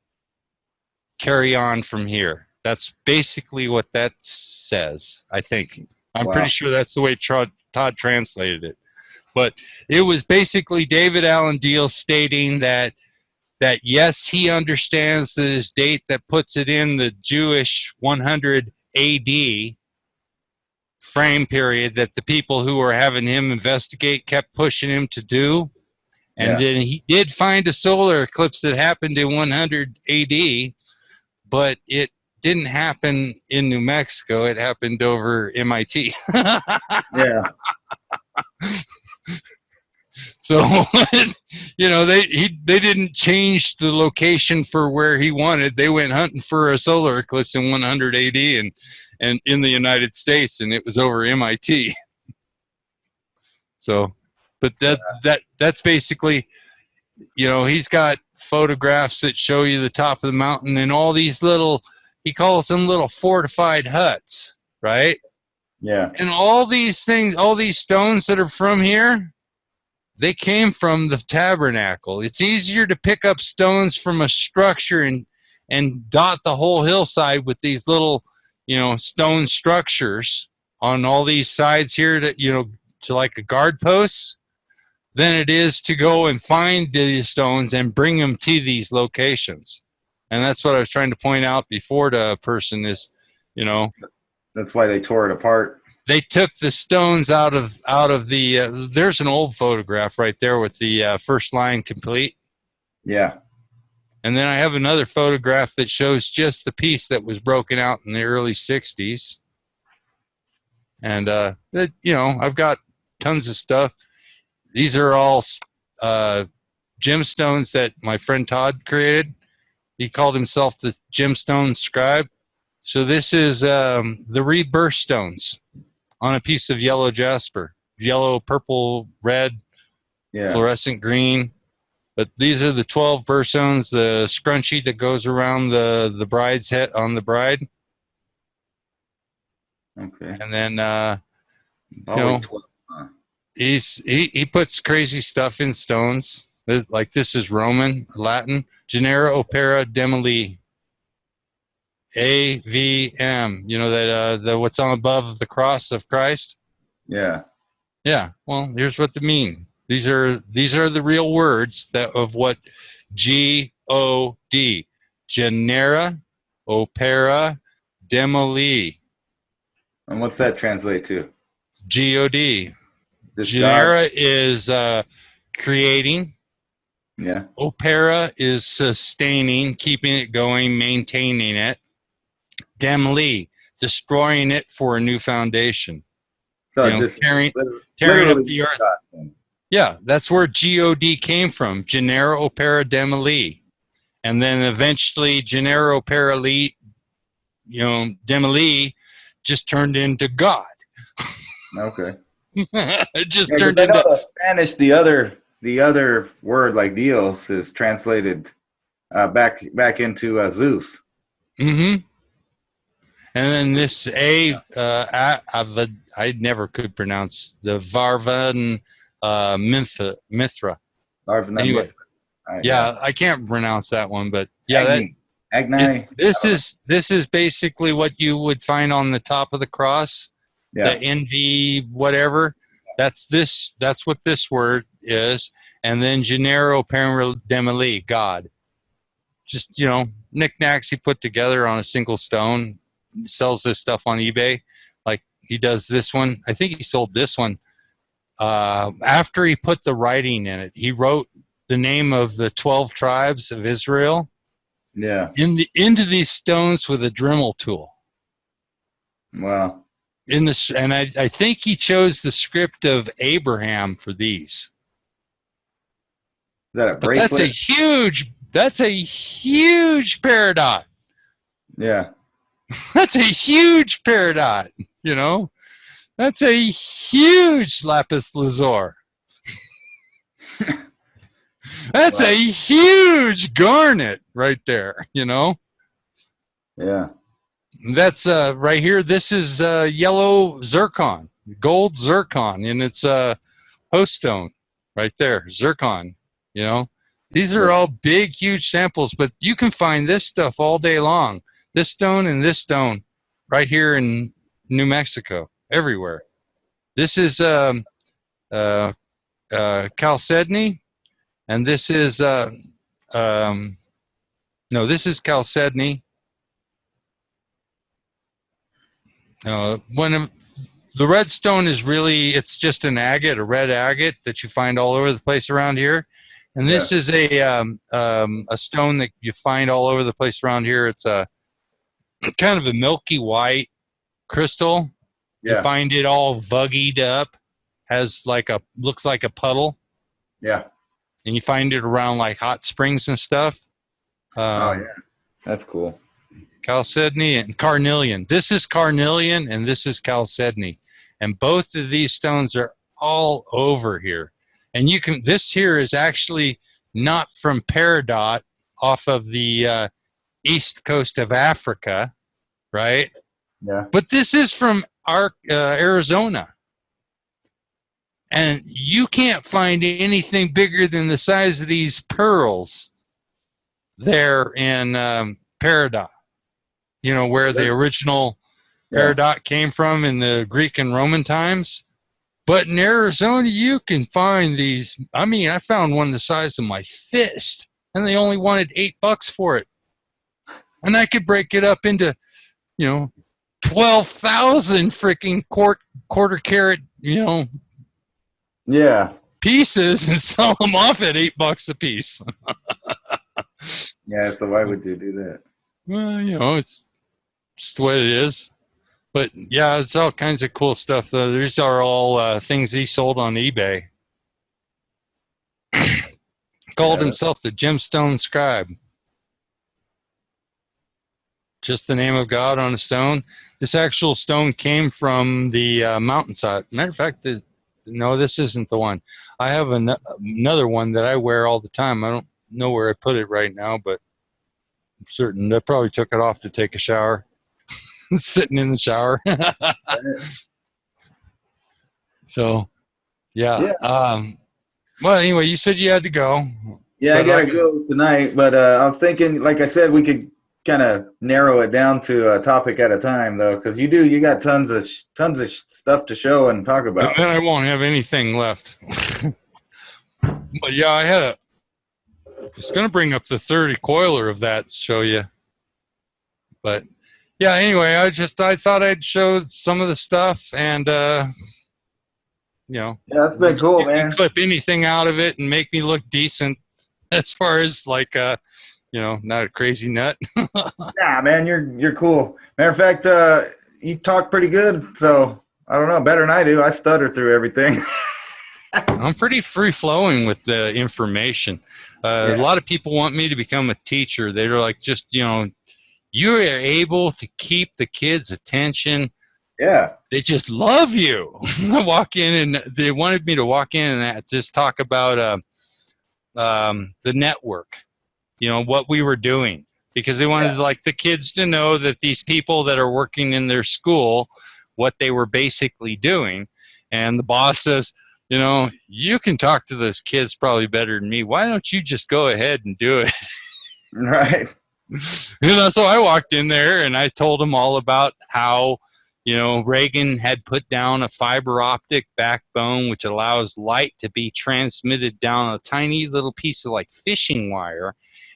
Carry on from here. That's basically what that says, I think. I'm pretty sure that's the way Todd translated it. But it was basically David Allen Deal stating that yes, he understands that his date that puts it in the Jewish 100 AD frame period that the people who were having him investigate kept pushing him to do. And then he did find a solar eclipse that happened in 100 AD, but it didn't happen in New Mexico. It happened over MIT. Yeah. So, they didn't change the location for where he wanted. They went hunting for a solar eclipse in 100 AD and in the United States, and it was over MIT. So, but that's basically, he's got photographs that show you the top of the mountain and all these little, he calls them little fortified huts, right? Yeah. And all these things, all these stones that are from here, they came from the tabernacle. It's easier to pick up stones from a structure and dot the whole hillside with these little, stone structures on all these sides here to like a guard post than it is to go and find these stones and bring them to these locations. And that's what I was trying to point out before to a person is, That's why they tore it apart. They took the stones out of the, there's an old photograph right there with the first line complete. Yeah. And then I have another photograph that shows just the piece that was broken out in the early 60s. And I've got tons of stuff. These are all gemstones that my friend Todd created. He called himself the gemstone scribe. So this is the Rebirth Stones on a piece of yellow jasper. Yellow, purple, red, fluorescent green. But these are the 12 birthstones, the scrunchie that goes around the bride's head on the bride. Okay. And then Always 12. Huh? he puts crazy stuff in stones. Like this is Roman, Latin. Genera opera demoli. AVM. You know that the what's on above the cross of Christ? Yeah. Yeah. Well, here's what they mean. These are the real words of what G-O-D. Genera opera demoli. And what's that translate to? G-O-D. This Genera God? is creating. Yeah. Opera is sustaining, keeping it going, maintaining it. Demoli, destroying it for a new foundation. So tearing up the earth. God. Yeah, that's where G-O-D came from. Genera opera demoli. And then eventually Genera opera demoli just turned into God. Okay. It just turned into the Spanish. The other word like Dios is translated back into Zeus. Mm-hmm. And then this I never could pronounce the Varvan Mithra. Varvan Anyway, Mithra. Right, yeah, I can't pronounce that one, but yeah, Agni. This is basically what you would find on the top of the cross. Yeah. The NV whatever. That's what this word is. And then Genero Demoli, God. Just, knickknacks he put together on a single stone. He sells this stuff on eBay. Like he does this one. I think he sold this one. After he put the writing in it, he wrote the name of the 12 tribes of Israel. Yeah. Into these stones with a Dremel tool. Wow. And I think he chose the script of Abraham for these. Is that a bracelet? But that's a huge peridot. Yeah. That's a huge peridot, That's a huge lapis lazuli. That's a huge garnet right there, Yeah. That's right here. This is yellow zircon, gold zircon, and it's host stone right there, zircon. These are all big, huge samples, but you can find this stuff all day long. This stone and this stone right here in New Mexico, everywhere. This is chalcedony, and this is this is chalcedony. When the red stone is it's just an agate, a red agate that you find all over the place around here. And this is a stone that you find all over the place around here. It's kind of a milky white crystal. Yeah. You find it all vuggied up, looks like a puddle. Yeah. And you find it around like hot springs and stuff. That's cool. Chalcedony and carnelian. This is carnelian and this is chalcedony. And both of these stones are all over here. And this here is actually not from peridot off of the east coast of Africa, right? Yeah. But this is from Arizona. And you can't find anything bigger than the size of these pearls there in peridot. Where the original peridot came from in the Greek and Roman times. But in Arizona, you can find these. I mean, I found one the size of my fist, and they only wanted $8 for it. And I could break it up into, 12,000 freaking quarter carat, pieces and sell them off at $8 a piece. Yeah, so why would you do that? Well, it's just the way it is. But yeah, it's all kinds of cool stuff. These are all things he sold on eBay. Called himself the Gemstone Scribe. Just the name of God on a stone. This actual stone came from the mountainside. Matter of fact, no, this isn't the one. I have another one that I wear all the time. I don't know where I put it right now, but I'm certain I probably took it off to take a shower. Sitting in the shower. So, yeah. Well, anyway, you said you had to go. Yeah, I gotta go tonight, but I was thinking, like I said, we could kind of narrow it down to a topic at a time, though, because you got tons of stuff to show and talk about. And then I won't have anything left. But yeah, I was going to bring up the 30 coiler of that to show you, but yeah. Anyway, I thought I'd show some of the stuff, and yeah, that's been cool, man. Clip anything out of it and make me look decent, as far as like not a crazy nut. Nah, man, you're cool. Matter of fact, you talk pretty good, so I don't know, better than I do. I stutter through everything. I'm pretty free-flowing with the information. A lot of people want me to become a teacher. They're like, just, you are able to keep the kids' attention. Yeah. They just love you. I walk in, and they wanted me to walk in and just talk about the network, what we were doing. Because they wanted like the kids to know that these people that are working in their school, what they were basically doing. And the boss says, you can talk to those kids probably better than me. Why don't you just go ahead and do it? Right. So I walked in there and I told them all about how, Reagan had put down a fiber optic backbone, which allows light to be transmitted down a tiny little piece of like fishing wire.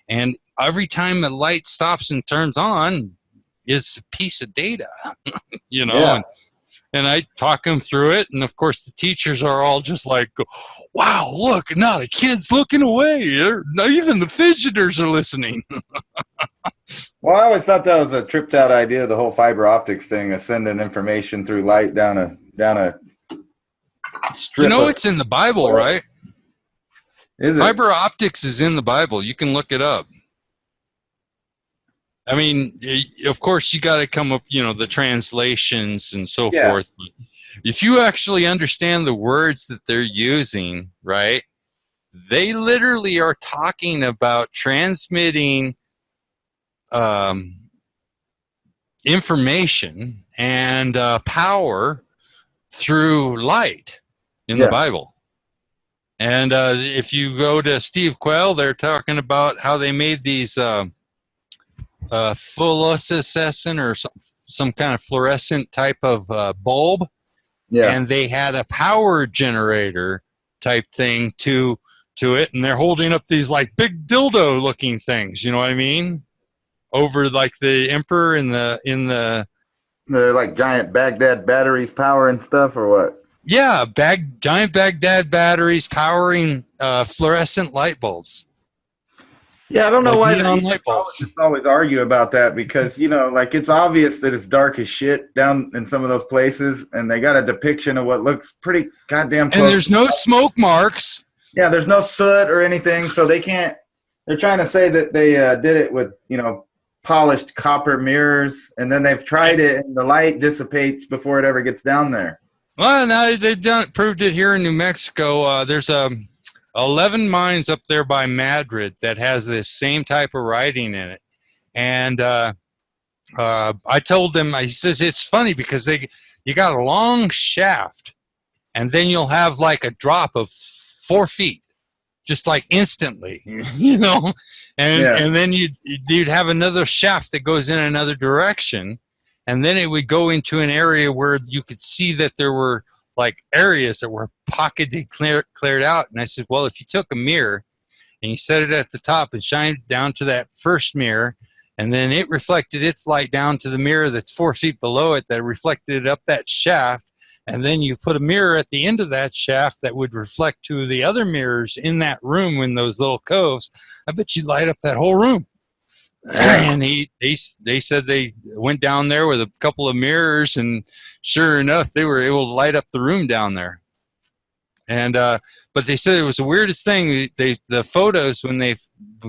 And every time the light stops and turns on is a piece of data, And I talk them through it. And, of course, the teachers are all just like, wow, look, not a kid's looking away. Not even the fidgeters are listening. Well, I always thought that was a tripped out idea, the whole fiber optics thing of sending information through light down a strip. It's in the Bible, right? Is it? Fiber optics is in the Bible. You can look it up. I mean, of course, you got to come up, the translations and so forth. But if you actually understand the words that they're using, right, they literally are talking about transmitting information and power through light in the Bible. And if you go to Steve Quayle, they're talking about how they made these fluorescent or some kind of fluorescent type of bulb, and they had a power generator type thing to it, and they're holding up these like big dildo looking things, you know what I mean, over like the emperor in the they're like giant Baghdad batteries power and stuff, or what? Yeah, giant Baghdad batteries powering fluorescent light bulbs. Yeah, I don't know why they always argue about that, because, like, it's obvious that it's dark as shit down in some of those places, and they got a depiction of what looks pretty goddamn close. And there's no smoke marks. Yeah, there's no soot or anything, so they can't – they're trying to say that they did it with, polished copper mirrors, and then they've tried it, and the light dissipates before it ever gets down there. Well, now they've proved it here in New Mexico. There's 11 mines up there by Madrid that has this same type of writing in it. And I told them, he says, it's funny because you got a long shaft, and then you'll have like a drop of 4 feet, just like instantly, and then you'd have another shaft that goes in another direction, and then it would go into an area where you could see that there were like areas that were pocketed, cleared out. And I said, well, if you took a mirror and you set it at the top and shined it down to that first mirror, and then it reflected its light down to the mirror that's 4 feet below it that reflected it up that shaft, and then you put a mirror at the end of that shaft that would reflect to the other mirrors in that room in those little coves, I bet you'd light up that whole room. And they said they went down there with a couple of mirrors, and sure enough, they were able to light up the room down there. And but they said it was the weirdest thing. The photos, when they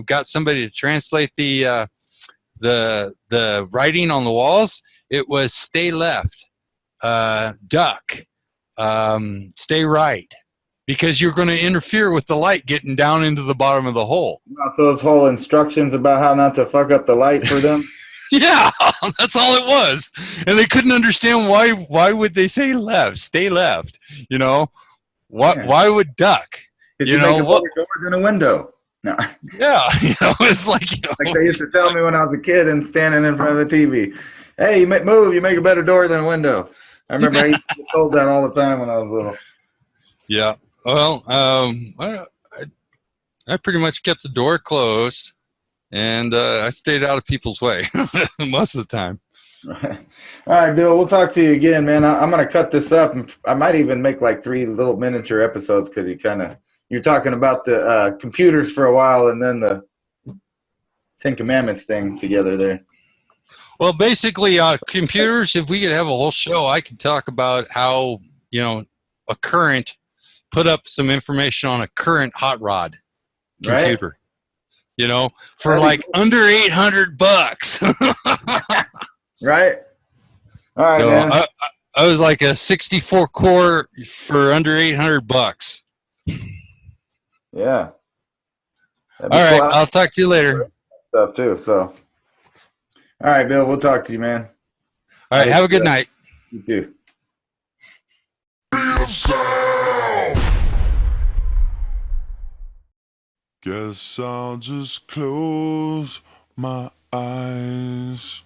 got somebody to translate the writing on the walls, it was stay left, duck, stay right, because you're going to interfere with the light getting down into the bottom of the hole. Not those whole instructions about how not to fuck up the light for them. Yeah, that's all it was. And they couldn't understand why would they say left, stay left, you know? Why would duck? You know, make a better door than a window. No. Yeah, you know, it's like, you know, like they used to tell me when I was a kid and standing in front of the TV. Hey, you make a better door than a window. I remember I used to get told that all the time when I was little. Yeah. Well, I pretty much kept the door closed, and I stayed out of people's way most of the time. All right, Bill, we'll talk to you again, man. I'm going to cut this up. And I might even make like 3 little miniature episodes because you're talking about the computers for a while and then the Ten Commandments thing together there. Well, basically, computers, if we could have a whole show, I could talk about how, you know, a current, put up some information on a current hot rod computer, right? You know, for like under $800. Right. All right, so man. I was like a 64 core for under $800. Yeah. All right. Cool. I'll talk to you later. Stuff too. So, all right, Bill, we'll talk to you, man. All right. Have a good night. You too. Guess I'll just close my eyes.